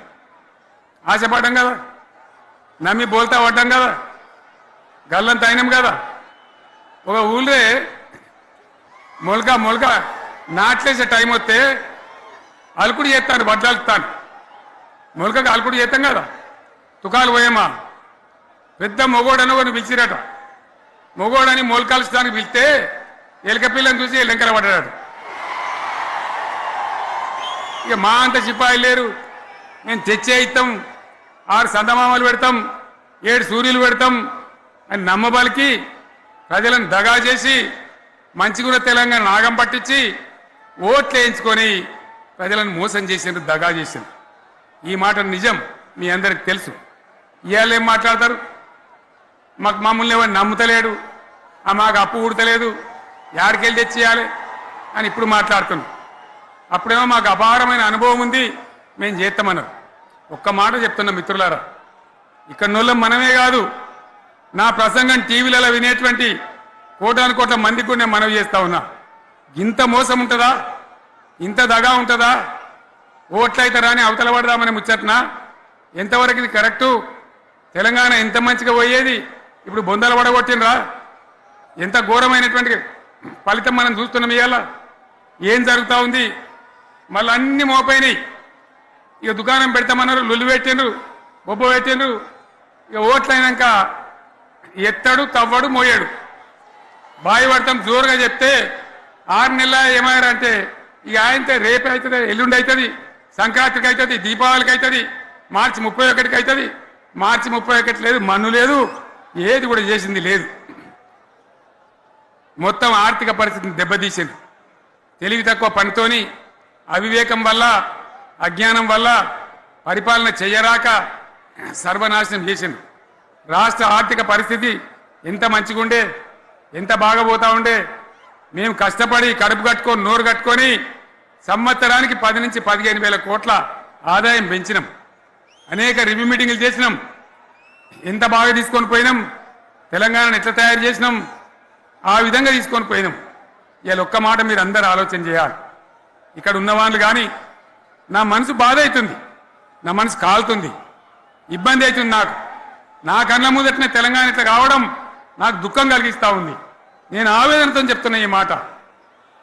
ఆశపడ్డాం కదా నమ్మి బోల్తా పడ్డాం కదా గల్లంత అయినాం కదా ఒక ఊళ్ళే మొలక నాట్లేసే టైం వస్తే అలుకుడు చేస్తాను వడ్లాలుతాను మొలకకు అలుకుడు చేస్తాం కదా తుకాలు పోయేమా పెద్ద మొగోడని కొన్ని పిలిచిరట మొగోడని మొలకలుస్తానికి పిలిస్తే ఎలక పిల్లని చూసి ఎల్లెంకర పడ్డాడు ఇక మా అంత సిపాయి లేరు మేము తెచ్చే ఇస్తాం 6 సందమామలు పెడతాం 7 సూర్యులు పెడతాం అని నమ్మబలికి ప్రజలను దగా చేసి మంచిగున్న తెలంగాణ నాగం పట్టించి ఓట్లు వేయించుకొని ప్రజలను మోసం చేసిండ్రు దగా చేసిండ్రు ఈ మాట నిజం మీ అందరికి తెలుసు ఇవాళ ఏం మాట్లాడతారు మమ్మల్ని ఎవరు నమ్ముతలేడు మాకు అప్పు ఉడతలేదు యాడికెళ్ళి తెచ్చేయాలి అని ఇప్పుడు మాట్లాడుతున్నాం అప్పుడేమో మాకు అపారమైన అనుభవం ఉంది మేము చేస్తామన్నారు ఒక్క మాట చెప్తున్నాం మిత్రులారా ఇక్కడ నోళ్ళం మనమే కాదు నా ప్రసంగం టీవీలలో వినేటువంటి కోటాను కోట్ల మందికి కూడా నేను మనవి చేస్తా ఉన్నా ఇంత మోసం ఉంటుందా ఇంత దగా ఉంటుందా ఓట్లయితే రాని అవతల పడదామని ముచ్చట్నా ఎంతవరకు ఇది కరెక్టు తెలంగాణ ఎంత మంచిగా పోయేది ఇప్పుడు బొందలు పడగొట్టినరా ఎంత ఘోరమైనటువంటి ఫలితం మనం చూస్తున్నాం ఇవాళ ఏం జరుగుతూ ఉంది మళ్ళీ అన్ని మోపైనాయి ఇక దుకాణం పెడతామన్నారు లొల్లు పెట్టిండ్రు బొబ్బ పెట్టిండ్రు ఇక ఓట్లయినాక ఎత్తడు తవ్వడు మోయాడు బాయి పడతాం జోరుగా చెప్తే 6 నెలల ఏమయ్యారంటే ఇక ఆయనతో రేపు అవుతుంది ఎల్లుండి అవుతుంది సంక్రాంతికి అవుతుంది దీపావళికి అవుతుంది మార్చి 31కి అవుతుంది మార్చి 31 లేదు మన్ను లేదు ఏది కూడా చేసింది లేదు మొత్తం ఆర్థిక పరిస్థితిని దెబ్బతీసింది తెలివి తక్కువ పనితోని అవివేకం వల్ల అజ్ఞానం వల్ల పరిపాలన చేయరాక సర్వనాశనం చేసింది రాష్ట్ర ఆర్థిక పరిస్థితి ఎంత మంచిగుండే ఎంత బాగా పోతా ఉండే మేము కష్టపడి కడుపు కట్టుకొని నోరు కట్టుకొని సంవత్సరానికి 10 నుంచి 15 వేల కోట్ల ఆదాయం పెంచినాం అనేక రివ్యూ మీటింగులు చేసినాం ఎంత బాగా తీసుకొని పోయినాం తెలంగాణను ఎట్లా తయారు చేసినాం ఆ విధంగా తీసుకొని పోయినాం ఇవాళ ఒక్క మాట మీరు అందరూ ఆలోచన చేయాలి ఇక్కడ ఉన్న వాళ్ళు కానీ నా మనసు బాధ అవుతుంది నా మనసు కాలుతుంది ఇబ్బంది అవుతుంది నా కళ్ళ ముందటనే తెలంగాణ ఇట్లా కావడం నాకు దుఃఖం కలిగిస్తూ ఉంది నేను ఆవేదనతో చెప్తున్నా ఈ మాట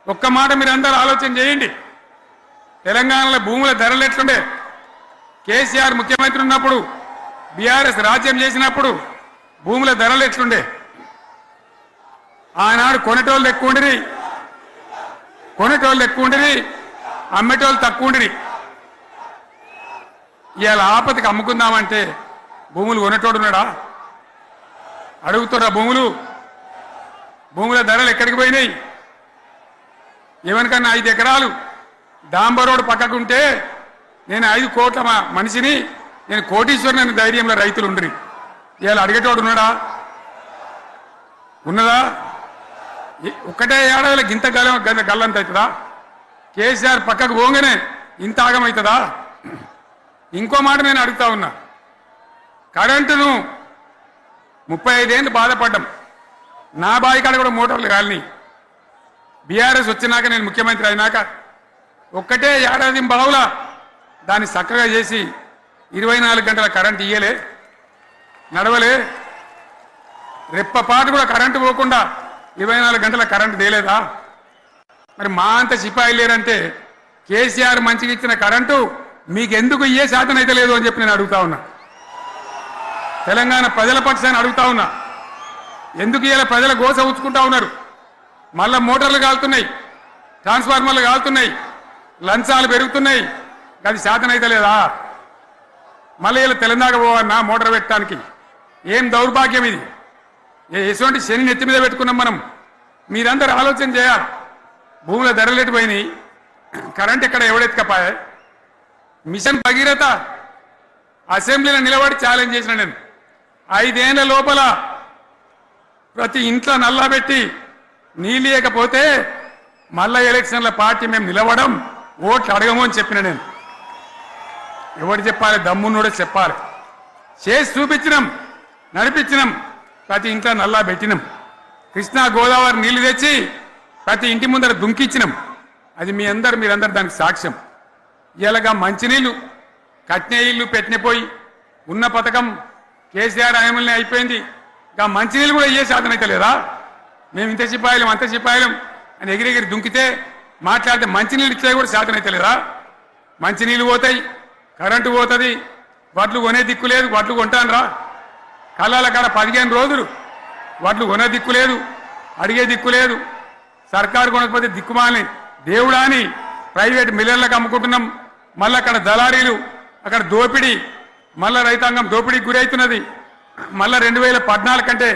ఒక్క మాట మీరు అందరూ ఆలోచన చేయండి తెలంగాణలో భూముల ధరలు ఎట్లుండే కేసీఆర్ ముఖ్యమంత్రి ఉన్నప్పుడు బీఆర్ఎస్ రాజ్యం చేసినప్పుడు భూముల ధరలు ఎట్లుండే ఆనాడు కొనేటోళ్ళు ఎక్కువ ఉండిరి అమ్మేటోళ్ళు తక్కువ ఉండిరి ఇవాళ ఆపదకి అమ్ముకుందామంటే భూములు కొనేటోడున్నాడా అడుగుతున్నా భూముల ధరలు ఎక్కడికి పోయినాయి ఎవరికన్నా 5 ఎకరాలు డాంబర్ రోడ్ పక్కకుంటే నేను 5 కోట్ల మనిషిని నేను కోటీశ్వరుని ధైర్యంలో రైతులు ఉండ్రి ఇవాళ అడిగేటోడు ఉన్నదా ఒక్కటే ఏడాదిలో గింత గల్లంత అవుతుందా కేసీఆర్ పక్కకు పోగానే ఇంత ఆగమవుతుందా ఇంకో మాట నేను అడుగుతా ఉన్నా కరెంటును 35 ఏళ్ళు బాధపడ్డాం నా బావి కాడ కూడా మోటార్లు కాలిని బీఆర్ఎస్ వచ్చినాక నేను ముఖ్యమంత్రి అయినాక ఒక్కటే ఏడాది బావులా దాన్ని చక్కగా చేసి 24 గంటల కరెంటు ఇయ్యలే నడవలే రెప్పపాటు కూడా కరెంటు పోకుండా 24 గంటల కరెంటు తేలేదా మరి మా అంత సిపాయి లేరంటే కేసీఆర్ మంచిగా ఇచ్చిన కరెంటు మీకెందుకు ఇయ్యే శాతం అయితే లేదు అని చెప్పి నేను అడుగుతా ఉన్నా. తెలంగాణ ప్రజల పక్షాన్ని అడుగుతా ఉన్నా. ఎందుకు ఇలా ప్రజల గోస ఉంచుకుంటా ఉన్నారు? మళ్ళా మోటార్లు కాలుతున్నాయి, ట్రాన్స్ఫార్మర్లు కాలుతున్నాయి, లంచాలు పెరుగుతున్నాయి, అది శాతం అయితే లేదా? మళ్ళీ ఇలా తెలంగాణ పోవన్నా మోటార్ పెట్టడానికి? ఏం దౌర్భాగ్యం ఇది! ఎటువంటి శని నెత్తి మీద పెట్టుకున్నాం మనం. మీరందరూ ఆలోచన చేయాలి. భూముల ధరలు పోయినాయి, కరెంట్ ఎక్కడ ఎవడెత్తుకపోయా? మిషన్ భగీరథ అసెంబ్లీలో నిలబడి ఛాలెంజ్ చేసిన నేను. 5 ఏళ్ల లోపల ప్రతి ఇంట్లో నల్లా పెట్టి నీళ్ళేయకపోతే మళ్ళా ఎలక్షన్ల పార్టీ మేము నిలవడం, ఓట్లు అడగము అని చెప్పిన నేను. ఎవరు చెప్పాలి? దమ్మున్నోడే చెప్పాలి. చేసి చూపించినాం, నడిపించినాం, ప్రతి ఇంట్లో నల్లా పెట్టినాం. కృష్ణా గోదావరి నీళ్లు తెచ్చి ప్రతి ఇంటి ముందర దుంకిచ్చినాం. అది మీరందరూ దానికి సాక్ష్యం. ఇలాగా మంచినీళ్ళు కట్నే ఇల్లు పెట్టిన పోయి ఉన్న పథకం కేసీఆర్ హయాంలోనే అయిపోయింది. ఇంకా మంచినీళ్ళు కూడా ఏ శాతం అయితే లేదా? మేము ఇంత సిపాయిలం అంత సిపాయిలం అని ఎగిరెగిరి దుంకితే మాట్లాడితే మంచినీళ్ళు ఇచ్చే కూడా శాతం అయితే లేదా? మంచినీళ్ళు పోతాయి, కరెంటు పోతుంది, వడ్లు కొనే దిక్కు లేదు. వడ్లు కొంటాను రా, కళ్ళాల కాడ 15 రోజులు వడ్లు కొనే దిక్కు లేదు, అడిగే దిక్కు లేదు. సర్కారు కొనకపోతే దిక్కుమాలని దేవుడా అని ప్రైవేట్ మిల్లర్లకు అమ్ముకుంటున్నాం. మళ్ళీ అక్కడ దళారీలు, అక్కడ దోపిడీ, మళ్ళా రైతాంగం దోపిడీకి గురవుతున్నది. మళ్ళా 2014 కంటే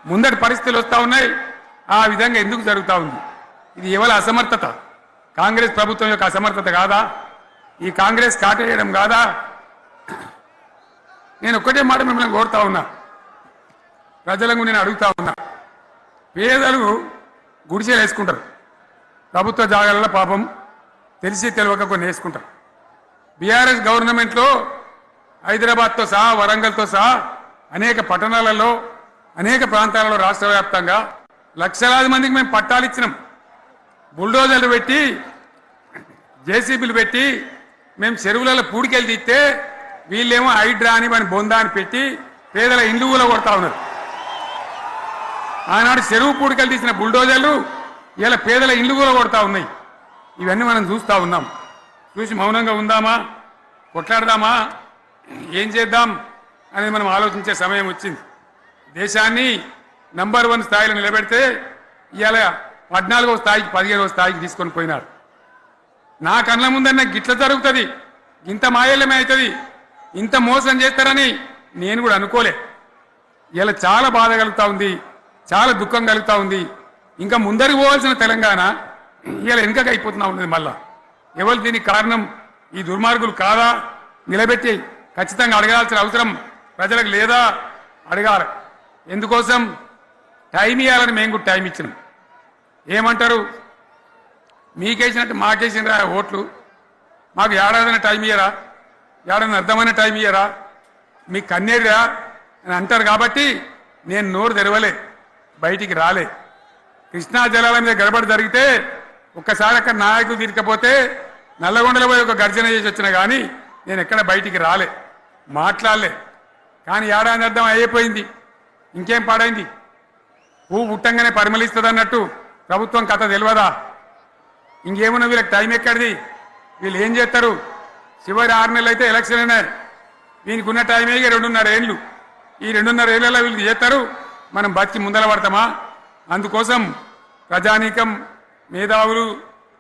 ముందటి పరిస్థితులు వస్తూ ఉన్నాయి. ఆ విధంగా ఎందుకు జరుగుతూ ఉంది? ఇది ఎవరి అసమర్థత? కాంగ్రెస్ ప్రభుత్వం యొక్క అసమర్థత కాదా? ఈ కాంగ్రెస్ కాటేయడం కాదా? నేను ఒక్కటే మాట మిమ్మల్ని కోరుతా ఉన్నా, ప్రజలకు నేను అడుగుతా ఉన్నా. పేదలు గుడిసెలు వేసుకుంటారు, ప్రభుత్వ జాగాలలో పాపం తెలిసి తెలియక కొన్ని వేసుకుంటారు. బీఆర్ఎస్ గవర్నమెంట్లో హైదరాబాద్తో సహా వరంగల్తో సహా అనేక పట్టణాలలో అనేక ప్రాంతాలలో రాష్ట్ర వ్యాప్తంగా లక్షలాది మందికి మేము పట్టాలు ఇచ్చినాం. బుల్డోజర్లు పెట్టి జేసీబీలు పెట్టి మేము చెరువులలో పూడికెళ్ళి తీస్తే వీళ్ళేమో హైడ్రా అని మన బొందా అని పెట్టి పేదల ఇండ్లు కూడా కొడతా ఉన్నారు. ఆనాడు చెరువు పూడికెళ్ళి తీసిన బుల్డోజర్లు ఇలా పేదల ఇండ్లు కూడా కొడతా ఉన్నాయి. ఇవన్నీ మనం చూస్తూ ఉన్నాం. చూసి మౌనంగా ఉందామా, కొట్లాడదామా, ఏం చేద్దాం అనేది మనం ఆలోచించే సమయం వచ్చింది. దేశాన్ని నంబర్ 1 స్థాయిలో నిలబెడితే ఇవాళ 14వ స్థాయికి 15వ స్థాయికి తీసుకొని పోయినారు. నా కళ్ళ ముందన్న గిట్ల జరుగుతుంది, ఇంత మాయల్యమే అవుతుంది, ఇంత మోసం చేస్తారని నేను కూడా అనుకోలే. ఇలా చాలా బాధ కలుగుతూ ఉంది, చాలా దుఃఖం కలుగుతూ ఉంది. ఇంకా ముందరికి పోవాల్సిన తెలంగాణ ఇలా వెనుకకి అయిపోతున్నా ఉన్నది. మళ్ళా ఎవరు దీనికి కారణం? ఈ దుర్మార్గులు కాదా? నిలబెట్టి ఖచ్చితంగా అడగాల్సిన అవసరం ప్రజలకు లేదా? అడగాలి. ఎందుకోసం? టైం ఇవ్వాలని మేము కూడా టైం ఇచ్చినాం. ఏమంటారు? మీకేసినట్టు మాకేసినరా ఓట్లు, మాకు ఏడాదైనా టైం ఇయ్యరా, ఏడాది అర్థమైన టైం ఇయ్యరా, మీకు కన్నేరురా అని అంటారు. కాబట్టి నేను నోరు తెరవలే, బయటికి రాలే. కృష్ణా జలాల మీద గడబడి జరిగితే ఒక్కసారి అక్కడ నాయకులు తీరికపోతే నల్లగొండలో పోయి ఒక గర్జన చేసి వచ్చినా కానీ నేను ఎక్కడ బయటికి రాలే, మాట్లాడలే. కానీ ఏడాది అర్థం అయిపోయింది, ఇంకేం పాడైంది? పువ్వు పుట్టంగానే పరిమళిస్తుంది అన్నట్టు ప్రభుత్వం కథ తెలియదా? ఇంకేమన్నా వీళ్ళకి టైం ఎక్కడిది? వీళ్ళు ఏం చేస్తారు? చివరి 6 నెలలు అయితే ఎలక్షన్ అయినాయి. వీనికి ఉన్న టైమే 2.5 ఏళ్ళు. ఈ 2.5 ఏళ్ళలో వీళ్ళు చేస్తారు, మనం బతికి ముందర పడతామా? అందుకోసం ప్రజానీకం, మేధావులు,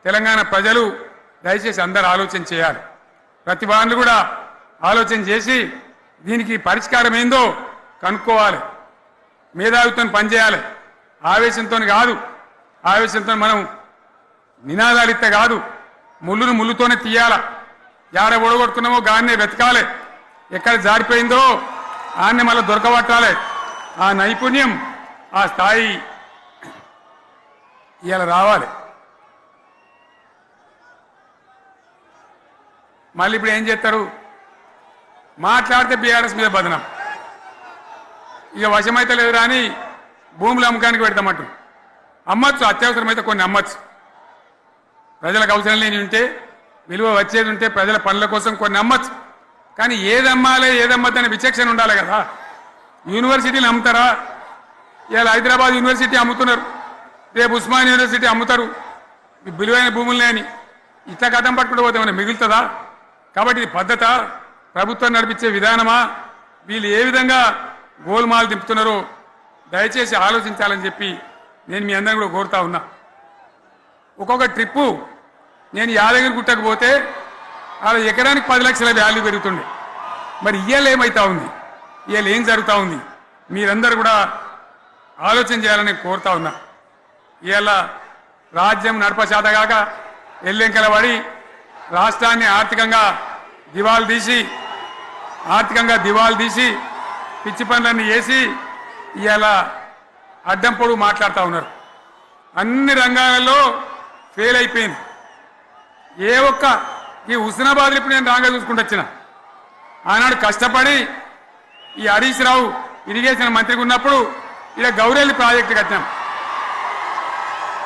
తెలంగాణ ప్రజలు దయచేసి అందరూ ఆలోచన చేయాలి. ప్రతి వాళ్ళు కూడా ఆలోచన చేసి దీనికి పరిష్కారం ఏందో కనుక్కోవాలి. మేధావితో పనిచేయాలి, ఆవేశంతో కాదు. ఆవేశంతో మనం నినాదాలు ఇస్తే కాదు, ముళ్ళును ముళ్ళుతోనే తీయాల. యాడ ఒడగొట్టుకున్నామో గాన్నే వెతకాలి, ఎక్కడ జారిపోయిందో ఆన్నే మళ్ళీ దొరకబట్టాలి. ఆ నైపుణ్యం, ఆ స్థాయి ఇవాళ రావాలి. మళ్ళీ ఇప్పుడు ఏం చేస్తారు? మాట్లాడితే బీఆర్ఎస్ మీద బదనం, ఇక వశమైతే లేదు రాని భూముల అమ్మకానికి పెడతామంటు. అమ్మచ్చు, అత్యవసరమైతే కొన్ని అమ్మచ్చు. ప్రజలకు అవసరం లేని ఉంటే, విలువ వచ్చేది ఉంటే ప్రజల పనుల కోసం కొన్ని అమ్మచ్చు. కానీ ఏదమ్మాలి ఏదమ్మద్దని విచక్షణ ఉండాలి కదా. యూనివర్సిటీలు అమ్ముతారా? ఇవాళ హైదరాబాద్ యూనివర్సిటీ అమ్ముతున్నారు, రేపు ఉస్మాన్ యూనివర్సిటీ అమ్ముతారు, మీ విలువైన భూములనే అని ఇట్లా కథం పట్టుకుంటూ పోతే ఏమైనా మిగులుతుందా? కాబట్టి ఇది పద్ధత, ప్రభుత్వం నడిపించే విధానమా, వీళ్ళు ఏ విధంగా గోల్మాల్ దింపుతున్నారో దయచేసి ఆలోచించాలని చెప్పి నేను మీ అందరిని కూడా కోరుతా ఉన్నా. ఒక్కొక్క ట్రిప్పు నేను యాదగిరి గుట్టకు పోతే అలా ఎకరానికి 10 లక్షల వాల్యూ పెరుగుతుండే. మరి ఇవాళ ఏమవుతా ఉంది, ఇవాళ ఏం జరుగుతూ ఉంది, మీరందరూ కూడా ఆలోచన చేయాలని కోరుతా ఉన్నా. ఇవాళ రాజ్యం నడపచేతగాక ఎల్లెంకల పడి రాష్ట్రాన్ని ఆర్థికంగా దివాలు తీసి పిచ్చి పనులన్నీ చేసి ఇవాళ అడ్డం పొడుగు మాట్లాడుతూ ఉన్నారు. అన్ని రంగాలలో ఫెయిల్ అయిపోయింది. ఏ ఒక్క ఈ హుస్నాబాద్ ఇప్పుడు నేను రాగా చూసుకుంటూ వచ్చిన ఆనాడు కష్టపడి ఈ హరీష్ రావు ఇరిగేషన్ మంత్రిగా ఉన్నప్పుడు ఇలా గౌరెల్లి ప్రాజెక్టు కట్టాం.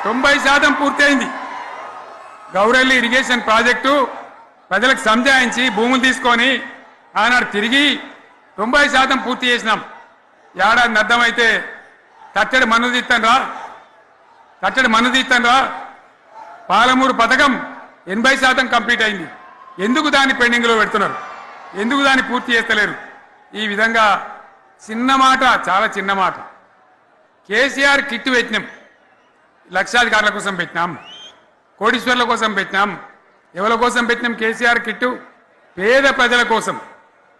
90% పూర్తయింది. గౌరెల్లి ఇరిగేషన్ ప్రాజెక్టు ప్రజలకు సంజాయించి భూములు తీసుకొని ఆనాడు తిరిగి 90% పూర్తి చేసినాం. ఏడాది అర్థమైతే కట్టడి మన్ను తీస్తాను రా. పాలమూరు పథకం 80% కంప్లీట్ అయింది. ఎందుకు దాన్ని పెండింగ్లో పెడుతున్నారు? ఎందుకు దాన్ని పూర్తి చేస్తలేరు? ఈ విధంగా చిన్న మాట, చాలా చిన్న మాట. కేసీఆర్ కిట్టు పెట్టినాం, లక్షాధికారుల కోసం పెట్టినాం, కోటీశ్వర్ల కోసం పెట్టినాం. ఎవరి కోసం పెట్టినాం కేసీఆర్ కిట్టు? పేద ప్రజల కోసం,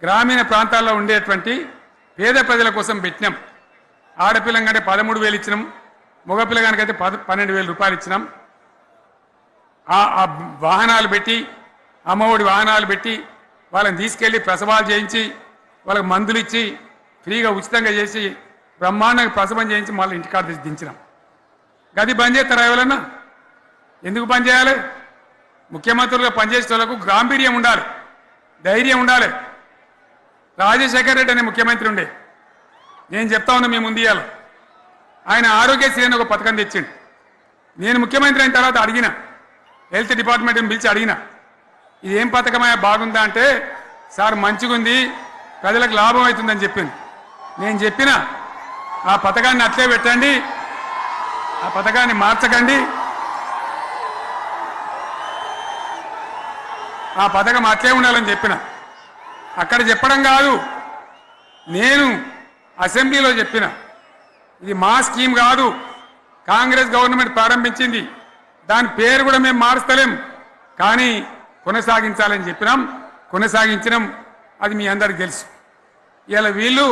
గ్రామీణ ప్రాంతాల్లో ఉండేటువంటి పేద ప్రజల కోసం పెట్టినాం. ఆడపిల్లగానే 13,000 ఇచ్చినాం, మగ పిల్లగానికైతే 12,000 రూపాయలు ఇచ్చినాం. ఆ వాహనాలు పెట్టి, అమ్మఒడి వాహనాలు పెట్టి వాళ్ళని తీసుకెళ్లి ప్రసవాలు చేయించి వాళ్ళకి మందులు ఇచ్చి ఫ్రీగా ఉచితంగా చేసి బ్రహ్మాండంగా ప్రసవం చేయించి మళ్ళీ ఇంటికాడ దించినాం. గది బంద్ చేస్తారా ఎవరన్నా? ఎందుకు బంద్ చేయాలి? ముఖ్యమంత్రులుగా పనిచేసే వాళ్ళకు గాంభీర్యం ఉండాలి, ధైర్యం ఉండాలి. రాజశేఖర రెడ్డి అనే ముఖ్యమంత్రి ఉండే, నేను చెప్తా ఉన్నా మీ ముందు ఇయ్యాల. ఆయన ఆరోగ్యశ్రీ అని ఒక పథకం తెచ్చిండు. నేను ముఖ్యమంత్రి అయిన తర్వాత అడిగిన, హెల్త్ డిపార్ట్మెంట్ని పిలిచి అడిగిన, ఇది ఏం పథకమా, బాగుందా అంటే సార్ మంచిగుంది, ప్రజలకు లాభం అవుతుందని చెప్పింది. నేను చెప్పిన ఆ పథకాన్ని అట్లే పెట్టండి, ఆ పథకాన్ని మార్చకండి, ఆ పథకం అట్లే ఉండాలని చెప్పిన. అక్కడ చెప్పడం కాదు, నేను అసెంబ్లీలో చెప్పిన, ఇది మా స్కీమ్ కాదు, కాంగ్రెస్ గవర్నమెంట్ ప్రారంభించింది, దాని పేరు కూడా మేము మారుస్తలేం, కానీ కొనసాగించాలని చెప్పినాం, కొనసాగించినాం. అది మీ అందరికి తెలుసు. ఇలా వీళ్ళు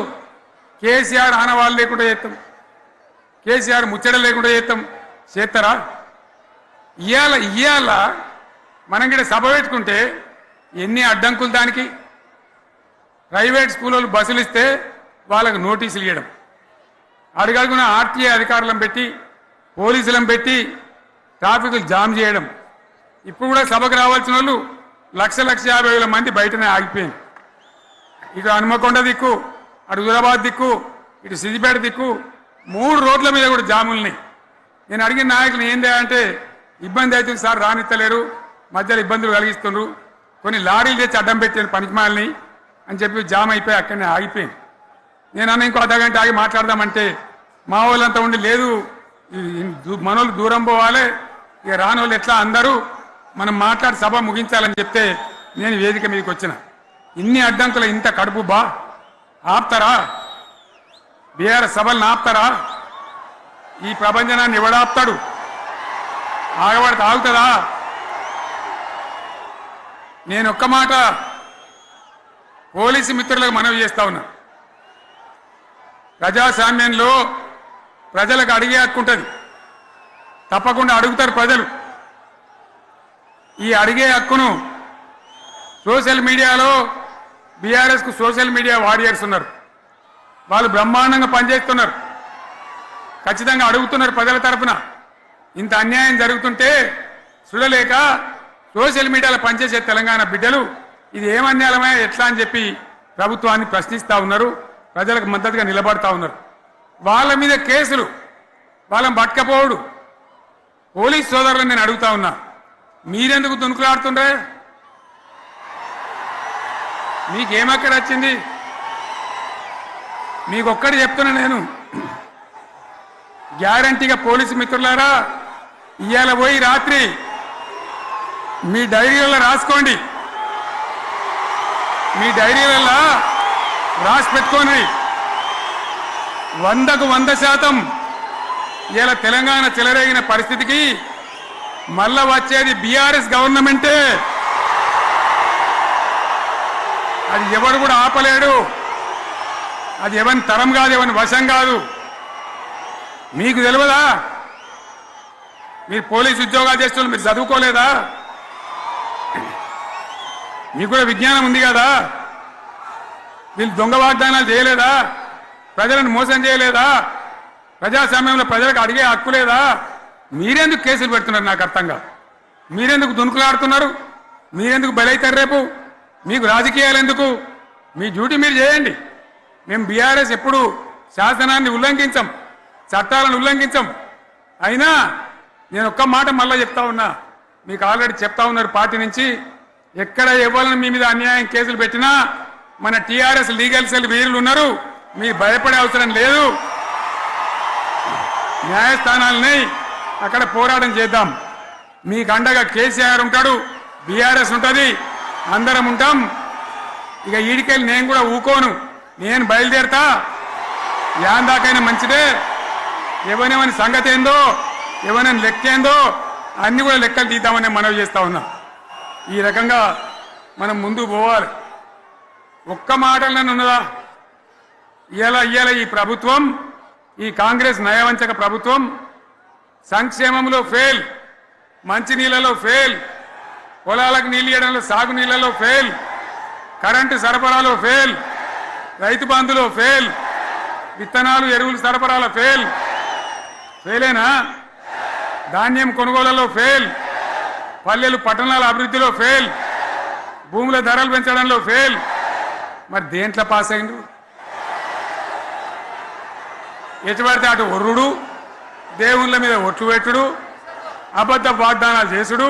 కేసీఆర్ ఆనవాళ్ళు లేకుండా చేస్తాం, కేసీఆర్ ముచ్చట లేకుండా చేస్తారా? ఇవాళ మనం కూడా సభ పెట్టుకుంటే ఎన్ని అడ్డంకులు దానికి. ప్రైవేట్ స్కూళ్ళు బస్సులు ఇస్తే వాళ్ళకు నోటీసులు ఇవ్వడం, అడుగడుగున ఆర్టీఏ అధికారులను పెట్టి పోలీసులను పెట్టి ట్రాఫిక్లు జామ్ చేయడం. ఇప్పుడు కూడా సభకు రావాల్సిన వాళ్ళు 1,50,000 మంది బయటనే ఆగిపోయింది. ఇటు హనుమకొండ దిక్కు, అటు హుజరాబాద్ దిక్కు, ఇటు సిద్దిపేట దిక్కు 3 రోడ్ల మీద కూడా జాముల్ని. నేను అడిగిన నాయకులు ఏందే అంటే, ఇబ్బంది అవుతుంది సార్, రానిత్తలేరు, మధ్యలో ఇబ్బందులు కలిగిస్తున్నారు, కొన్ని లారీలు తెచ్చి అడ్డం పెట్టాను పనికిమాలని అని చెప్పి జామ్ అయిపోయి అక్కడనే ఆగిపోయింది. నేను అన్న ఇంకో అర్ధగంట ఆగి మాట్లాడదామంటే మా వాళ్ళంతా ఉండి లేదు, మనోళ్ళు దూరం పోవాలి, ఇక రాని వాళ్ళు ఎట్లా అందరూ మనం మాట్లాడి సభ ముగించాలని చెప్తే నేను వేదిక మీదకి వచ్చిన. ఇన్ని అడ్డంకులు, ఇంత కడుపు ఆపుతారా? బీఆర్ఎస్ సభలను ఆపుతారా? ఈ ప్రపంచనాన్ని ఎవడాపుతాడు? ఆగబడితే ఆగుతుందా? నేను ఒక్క మాట పోలీసు మిత్రులకు మనవి చేస్తా ఉన్నా. ప్రజాస్వామ్యంలో ప్రజలకు అడిగే హక్కు ఉంటుంది, తప్పకుండా అడుగుతారు ప్రజలు. ఈ అడిగే హక్కును సోషల్ మీడియాలో బీఆర్ఎస్కు సోషల్ మీడియా వారియర్స్ ఉన్నారు, వాళ్ళు బ్రహ్మాండంగా పనిచేస్తున్నారు, ఖచ్చితంగా అడుగుతున్నారు ప్రజల తరఫున. ఇంత అన్యాయం జరుగుతుంటే చూడలేక సోషల్ మీడియాలో పనిచేసే తెలంగాణ బిడ్డలు ఇది ఏమన్యాయమే ఎట్లా అని చెప్పి ప్రభుత్వాన్ని ప్రశ్నిస్తూ ఉన్నారు, ప్రజలకు మద్దతుగా నిలబడతా ఉన్నారు. వాళ్ళ మీద కేసులు, వాళ్ళని పట్టుకపోవడు. పోలీస్ సోదరులను నేను అడుగుతా ఉన్నా, మీరెందుకు దునుకులాడుతుండ్రే? మీకేమక్కడ వచ్చింది? మీకొక్కటి చెప్తున్నా నేను, గ్యారంటీగా పోలీసు మిత్రులారా, ఇవాళ పోయి రాత్రి మీ డైరీలలో రాసుకోండి, మీ డైరీలలో రాసి పెట్టుకోండి. 100కు 100% ఇలా తెలంగాణ చెలరేగిన పరిస్థితికి మళ్ళా వచ్చేది బీఆర్ఎస్ గవర్నమెంటే. అది ఎవరు కూడా ఆపలేడు. అది ఎవరి తరం కాదు, ఎవరి వశం కాదు. మీకు తెలియదా? మీరు పోలీసు ఉద్యోగాలు చేస్తున్నారు, మీరు చదువుకోలేదా? మీకు కూడా విజ్ఞానం ఉంది కదా? వీళ్ళు దొంగ వాగ్దానాలు చేయలేదా? ప్రజలను మోసం చేయలేదా? ప్రజాస్వామ్యంలో ప్రజలకు అడిగే హక్కు లేదా? మీరెందుకు కేసులు పెడుతున్నారు? నాకు అర్థం కాదు. మీరెందుకు దునుకులాడుతున్నారు? మీరెందుకు బలైతారు? రేపు మీకు రాజకీయాలు ఎందుకు? మీ డ్యూటీ మీరు చేయండి. మేము బీఆర్ఎస్ ఎప్పుడు శాసనాన్ని ఉల్లంఘించాం, చట్టాలను ఉల్లంఘించాం. అయినా నేను ఒక్క మాట మళ్ళీ చెప్తా ఉన్నా, మీకు ఆల్రెడీ చెప్తా ఉన్నారు పార్టీ నుంచి, ఎక్కడ ఎవరిని మీ మీద అన్యాయం కేసులు పెట్టినా మన టీఆర్ఎస్ లీగల్ సెల్ వీరులు ఉన్నారు, మీరు భయపడే అవసరం లేదు. న్యాయస్థానాలని అక్కడ పోరాటం చేద్దాం. మీకు అండగా కేసీఆర్ ఉంటాడు, బీఆర్ఎస్ ఉంటుంది, అందరం ఉంటాం. ఇక ఈడికెళ్ళి నేను కూడా ఊకోను, నేను బయలుదేరతా. యాందాకైనా మంచిదే. ఎవరెవరి సంగతి ఏందో, ఎవరైనా లెక్కేందో అన్ని కూడా లెక్కలు తీద్దామని మనవి చేస్తా ఉన్నా. ఈ రకంగా మనం ముందుకు పోవాలి. ఒక్క మాటలను ఉన్నదా? ఇవాళ ఈ ప్రభుత్వం, ఈ కాంగ్రెస్ నయవంచక ప్రభుత్వం సంక్షేమంలో ఫెయిల్, మంచినీళ్ళలో ఫెయిల్, పొలాలకు నీళ్ళు ఇవ్వడంలో, సాగు నీళ్లలో ఫెయిల్, కరెంటు సరఫరాలో ఫెయిల్, రైతు బంధులో ఫెయిల్, విత్తనాలు ఎరువులు సరఫరాలో ఫెయిలేనా? ధాన్యం కొనుగోళ్లలో ఫెయిల్, పల్లెలు పట్టణాల అభివృద్ధిలో ఫెయిల్, భూముల ధరలు పెంచడంలో ఫెయిల్. మరి దేంట్లో పాస్ అయిండు? ఎటుపడితే అటు ఒర్రుడు, దేవుళ్ళ మీద ఒట్లు పెట్టుడు, అబద్ధ వాగ్దానాలు చేసుడు.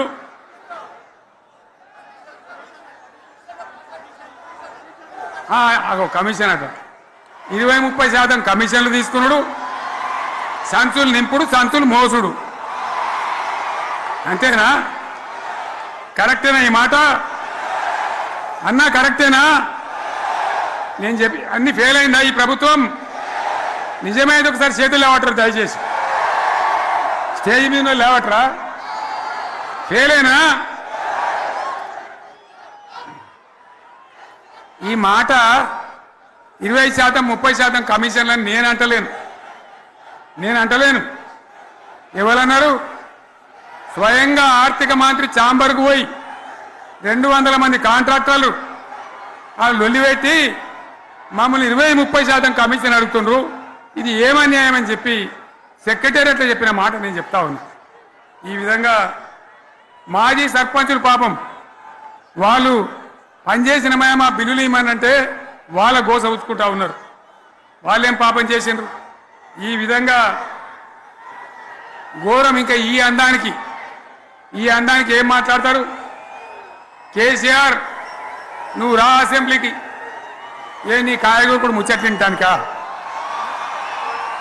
కమిషన్ అట 20-30% కమిషన్లు తీసుకున్నాడు, సంచులు నింపుడు, సంచులు మోసుడు. అంతేనా? కరెక్టేనా ఈ మాట? అన్నా కరెక్టేనా? నేను చెప్పి అన్ని ఫెయిల్ అయిందా ఈ ప్రభుత్వం? నిజమైతే ఒకసారి చేతులు లేవటరు దయచేసి. స్టేజ్ మీద లేవటరా? ఫెయిలేనా? ఈ మాట 20% 30% కమిషన్లని నేను అంటలేను. ఎవరన్నారు? స్వయంగా ఆర్థిక మంత్రి ఛాంబర్కు పోయి 200 మంది కాంట్రాక్టర్లు వాళ్ళు లొల్లిపెట్టి మమ్మల్ని 20-30% కమిషన్ అడుగుతుండ్రు, ఇది ఏమన్యాయం అని చెప్పి సెక్రటేరియట్లో చెప్పిన మాట నేను చెప్తా ఉన్నా. ఈ విధంగా మాజీ సర్పంచులు పాపం వాళ్ళు పనిచేసిన మా బిల్లులు ఇవ్వమనంటే వాళ్ళ గోస ఉంచుకుంటా ఉన్నారు. వాళ్ళేం పాపం చేసిండ్రు? ఈ విధంగా ఘోరం. ఇంకా ఈ అందానికి ఏం మాట్లాడతారు? కేసీఆర్ నువ్వు రా అసెంబ్లీకి, నీ కాయగూరకుడు ముచ్చట్లు తింటానికా?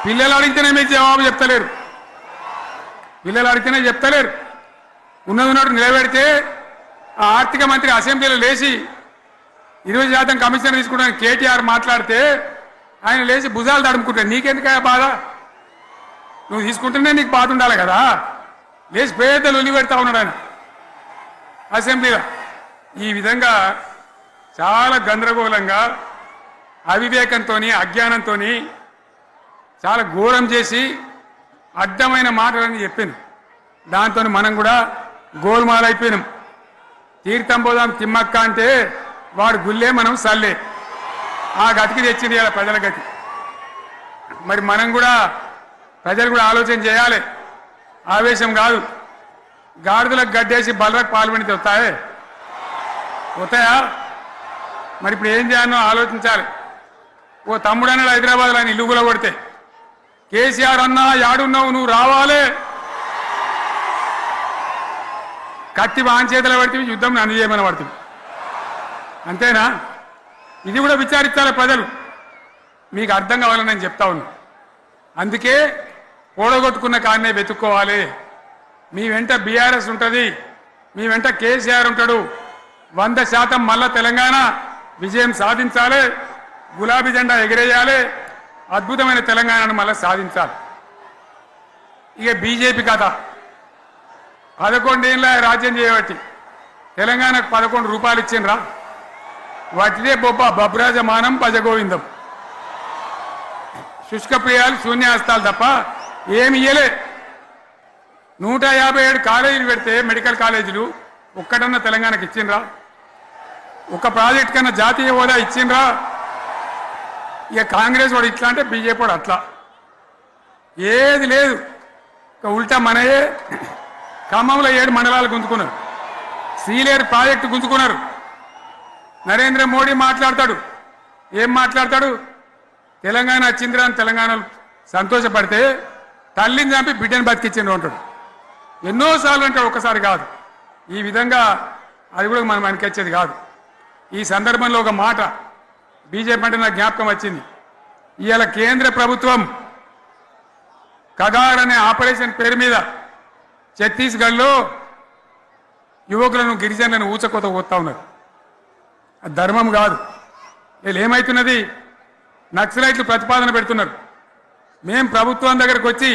పిల్లలు అడిగితేనే మీరు జవాబు చెప్తలేరు. ఉన్నట్టు నిలబెడితే ఆ ఆర్థిక మంత్రి అసెంబ్లీలో లేచి 20% కమిషన్ తీసుకుంటాను కేటీఆర్ మాట్లాడితే ఆయన లేచి భుజాలు తడుముకుంటాడు. నీకెందుకయ్యా బాధ? నువ్వు తీసుకుంటేనే నీకు బాధ ఉండాలి కదా. లేచి పేదలు ఉల్లి పెడతా ఉన్నాడు ఆయన అసెంబ్లీలో. ఈ విధంగా చాలా గందరగోళంగా, అవివేకంతో, అజ్ఞానంతో చాలా ఘోరం చేసి అడ్డమైన మాటలని చెప్పింది. దాంతో మనం కూడా గోల్మాలైపోయినాం. తీర్థం పోదాం తిమ్మక్క అంటే వాడు గుల్లే, మనం సల్లే. ఆ గతికి తెచ్చింది ఇలా ప్రజల గతి. మరి మనం కూడా, ప్రజలు కూడా ఆలోచన చేయాలి. ఆవేశం కాదు. గాడిదలకు గడ్డేసి బలరకు పాల్పడితే వస్తాయా? మరి ఇప్పుడు ఏం చేయాలో ఆలోచించాలి. ఓ తమ్ముడు అన్నాడు హైదరాబాద్లో, ఆయన ఇల్లు కూడా కొడితే, కేసీఆర్ అన్నా యాడున్నావు, నువ్వు రావాలి. కత్తి వాన్ చేతిలో పడితే యుద్ధం నన్ను చేయమని పడుతుంది. అంతేనా? ఇది కూడా విచారించాలి ప్రజలు. మీకు అర్థం కావాలని నేను చెప్తా ఉన్నా. అందుకే ఓడగొట్టుకున్న కాన్నే వెతుక్కోవాలి. మీ వెంట బీఆర్ఎస్ ఉంటుంది, మీ వెంట కేసీఆర్ ఉంటాడు. 100% మళ్ళా తెలంగాణ విజయం సాధించాలి, గులాబీ జెండా ఎగిరేయాలి, అద్భుతమైన తెలంగాణను మళ్ళీ సాధించాలి. ఇక బీజేపీ కథ 11 ఏళ్ళ రాజ్యం చేయబట్టి తెలంగాణకు 11 రూపాయలు ఇచ్చిండ్రా? వాటిదే బొబ్బ బబ్రాజమానం భజగోవిందం, శుష్కప్రియాలు శూన్యాస్తాలు తప్ప ఏమి ఇయ్యలే. 157 కాలేజీలు పెడితే మెడికల్ కాలేజీలు ఒక్కటన్నా తెలంగాణకు ఇచ్చిండ్రా? ఒక ప్రాజెక్ట్ కన్నా జాతీయ హోదా ఇచ్చిండ్రా? ఇక కాంగ్రెస్ వాడు ఇట్లా అంటే బీజేపీ వాడు అట్లా, ఏది లేదు. ఇక ఉల్టా మనయే ఖమ్మంలో 7 మండలాలు గుంజుకున్నారు, సీలేరు ప్రాజెక్టు గుంజుకున్నారు. నరేంద్ర మోడీ మాట్లాడతాడు, ఏం మాట్లాడతాడు? తెలంగాణ వచ్చిందిరా అని తెలంగాణలో సంతోషపడితే తల్లిని చంపి బిడ్డను బతికించిండు అంటాడు. ఎన్నోసార్లు అంటాడు, ఒక్కసారి కాదు. ఈ విధంగా అది కూడా మనం వెనకొచ్చేది కాదు. ఈ సందర్భంలో ఒక మాట బీజేపీ అంటే నాకు జ్ఞాపకం వచ్చింది. ఇవాళ కేంద్ర ప్రభుత్వం కగార్ అనే ఆపరేషన్ పేరు మీద ఛత్తీస్గఢ్లో యువకులను గిరిజనులను ఊచకోత పోతా ఉన్నారు. అది ధర్మం కాదు. వీళ్ళు ఏమవుతున్నది, నక్సలైట్లు ప్రతిపాదన పెడుతున్నారు, మేం ప్రభుత్వం దగ్గరకు వచ్చి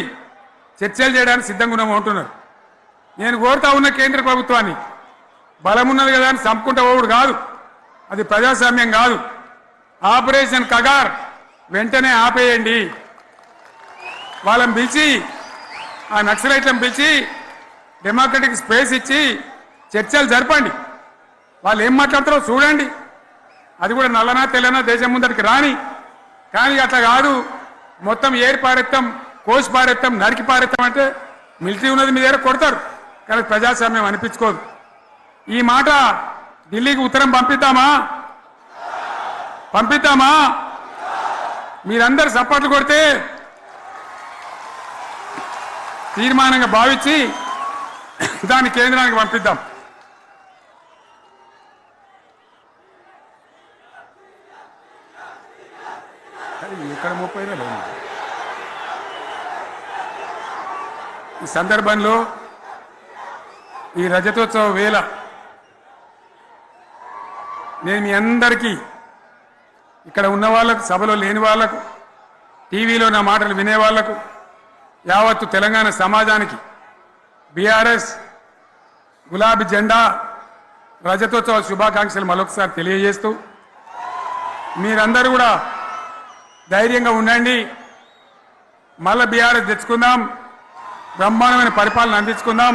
చర్చలు చేయడానికి సిద్ధంగా ఉన్నాము అంటున్నారు. నేను కోరుతా ఉన్న కేంద్ర ప్రభుత్వాన్ని, బలమున్నది కదా అని చంపుకుంటా పోవుడు కాదు, అది ప్రజాస్వామ్యం కాదు. ఆపరేషన్ కగార్ వెంటనే ఆపేయండి. వాళ్ళని పిలిచి, ఆ నక్సలైట్లను పిలిచి డెమోక్రటిక్ స్పేస్ ఇచ్చి చర్చలు జరపండి. వాళ్ళు ఏం మాట్లాడతారో చూడండి. అది కూడా నల్లనా తెల్లనా దేశం ముందరికి రాని. కానీ అట్లా కాదు, మొత్తం ఏరి పారెత్తాం, కోసి పారెత్తాం, నరికి పారెత్తాం అంటే మిలిటరీ ఉన్నది మీ దగ్గర కొడతారు. కానీ ప్రజాస్వామ్యం అనిపించుకోదు. ఈ మాట ఢిల్లీకి ఉత్తరం పంపిద్దామా? పంపిద్దామా? మీరందరూ సపోర్ట్లు కొడితే తీర్మానంగా భావించి దాన్ని కేంద్రానికి పంపిద్దాం. ఇక్కడ 30 లేదు. ఈ సందర్భంలో ఈ రజతోత్సవ వేళ నేను మీ అందరికీ, ఇక్కడ ఉన్న వాళ్ళకు, సభలో లేని వాళ్లకు, టీవీలో నా మాటలు వినే వాళ్లకు, యావత్తు తెలంగాణ సమాజానికి బీఆర్ఎస్ గులాబీ జెండా రజతోత్సవ శుభాకాంక్షలు మరొకసారి తెలియజేస్తూ, మీరందరూ కూడా ధైర్యంగా ఉండండి. మళ్ళీ బీఆర్ఎస్ తెచ్చుకుందాం, బ్రహ్మాండమైన పరిపాలన అందించుకుందాం.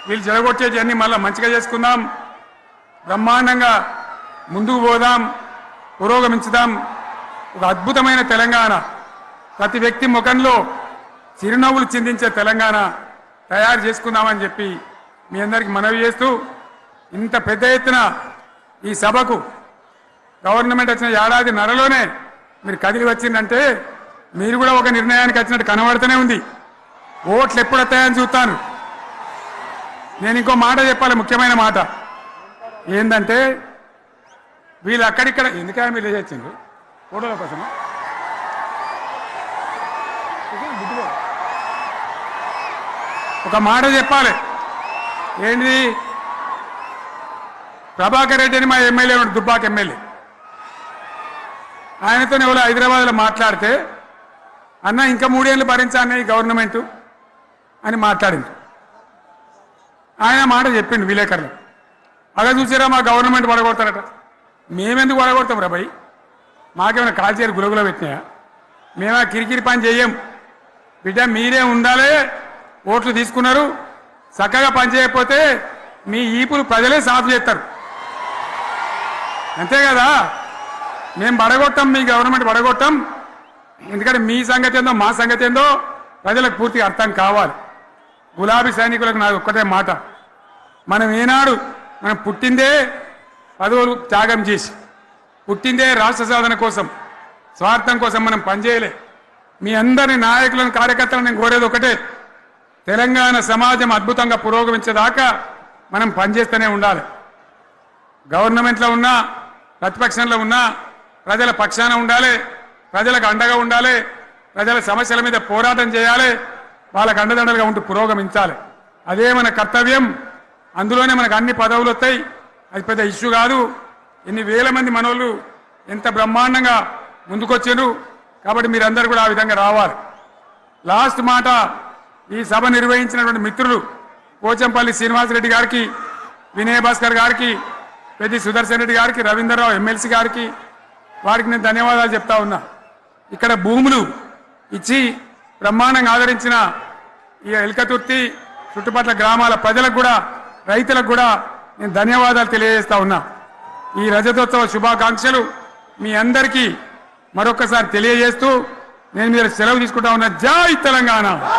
వీళ్ళు జరగొచ్చేవన్నీ మళ్ళీ మంచిగా చేసుకుందాం, బ్రహ్మాండంగా ముందుకు పోదాం, పురోగమించుదాం. ఒక అద్భుతమైన తెలంగాణ, ప్రతి వ్యక్తి ముఖంలో చిరునవ్వులు చిందించే తెలంగాణ తయారు చేసుకుందామని చెప్పి మీ అందరికీ మనవి చేస్తూ, ఇంత పెద్ద ఎత్తున ఈ సభకు గవర్నమెంట్ వచ్చిన ఏడాది నరలోనే మీరు కదిలి వచ్చిందంటే మీరు కూడా ఒక నిర్ణయానికి వచ్చినట్టు కనబడుతూనే ఉంది. ఓట్లు ఎప్పుడు వస్తాయని చూస్తాను. నేను ఇంకో మాట చెప్పాలి, ముఖ్యమైన మాట ఏంటంటే, వీళ్ళు అక్కడిక్కడ ఎందుకైనా మీరు లేచొచ్చిండ్రు ఫోటోల కోసమా? ఒక మాట చెప్పాలి. ఏంటిది? ప్రభాకర్ రెడ్డి అని మా ఎమ్మెల్యే, దుబ్బాక ఎమ్మెల్యే, ఆయనతో ఎవరో హైదరాబాద్లో మాట్లాడితే, అన్న ఇంకా 3 ఏళ్ళు భరించాలన్న ఈ గవర్నమెంట్ అని మాట్లాడింది. ఆయన మాట చెప్పిండు విలేకరులు. అలా చూసారా మా గవర్నమెంట్ పడగొడతారట. మేమెందుకు పడగొడతాం రా భయ్? మాకేమైనా కాల్చేరు గులగుల పెట్టినాయా? మేమా కిరికిరి పని చెయ్యం. బిడ్డ మీరే ఉండాలి, ఓట్లు తీసుకున్నారు, చక్కగా పని చేయకపోతే మీ ఈపులు ప్రజలే సాఫ్ చేస్తారు. అంతే కదా? మేము పడగొట్టాం, మీ గవర్నమెంట్ పడగొట్టాం. ఎందుకంటే మీ సంగతి ఏందో మా సంగతి ఏందో ప్రజలకు పూర్తిగా అర్థం కావాలి. గులాబీ సైనికులకు నాకు ఒక్కటే మాట, మనం ఏనాడు మనం పుట్టిందే పదవులు త్యాగం చేసి, పుట్టిందే రాష్ట్ర సాధన కోసం, స్వార్థం కోసం మనం పనిచేయలే. మీ అందరి నాయకులను, కార్యకర్తలను నేను కోరేది ఒకటే, తెలంగాణ సమాజం అద్భుతంగా పురోగమించేదాకా మనం పనిచేస్తూనే ఉండాలి. గవర్నమెంట్లో ఉన్నా, ప్రతిపక్షంలో ఉన్నా ప్రజల పక్షాన ఉండాలి, ప్రజలకు అండగా ఉండాలి, ప్రజల సమస్యల మీద పోరాటం చేయాలి, వాళ్ళకు అండదండలుగా ఉంటూ పురోగమించాలి. అదే మన కర్తవ్యం. అందులోనే మనకు అన్ని పదవులు వస్తాయి. అది పెద్ద ఇష్యూ కాదు. ఎన్ని వేల మంది మనోళ్ళు ఎంత బ్రహ్మాండంగా ముందుకొచ్చారు. కాబట్టి మీరందరూ కూడా ఆ విధంగా రావాలి. లాస్ట్ మాట, ఈ సభ నిర్వహించినటువంటి మిత్రులు పోచంపల్లి శ్రీనివాసరెడ్డి గారికి, వినయ్ భాస్కర్ గారికి, పెద్ది సుదర్శన్ రెడ్డి గారికి, రవీంద్రరావు ఎమ్మెల్సీ గారికి, వారికి నేను ధన్యవాదాలు చెప్తా ఉన్నా. ఇక్కడ భూములు ఇచ్చి బ్రహ్మాండంగా ఆదరించిన ఈ ఎల్కతుర్తి చుట్టుపక్కల గ్రామాల ప్రజలకు కూడా, రైతులకు కూడా నేను ధన్యవాదాలు తెలియజేస్తా ఉన్నా. ఈ రజతోత్సవ శుభాకాంక్షలు మీ అందరికీ మరొకసారి తెలియజేస్తూ నేను మీరు సెలవు తీసుకుంటా ఉన్నా. జై తెలంగాణ.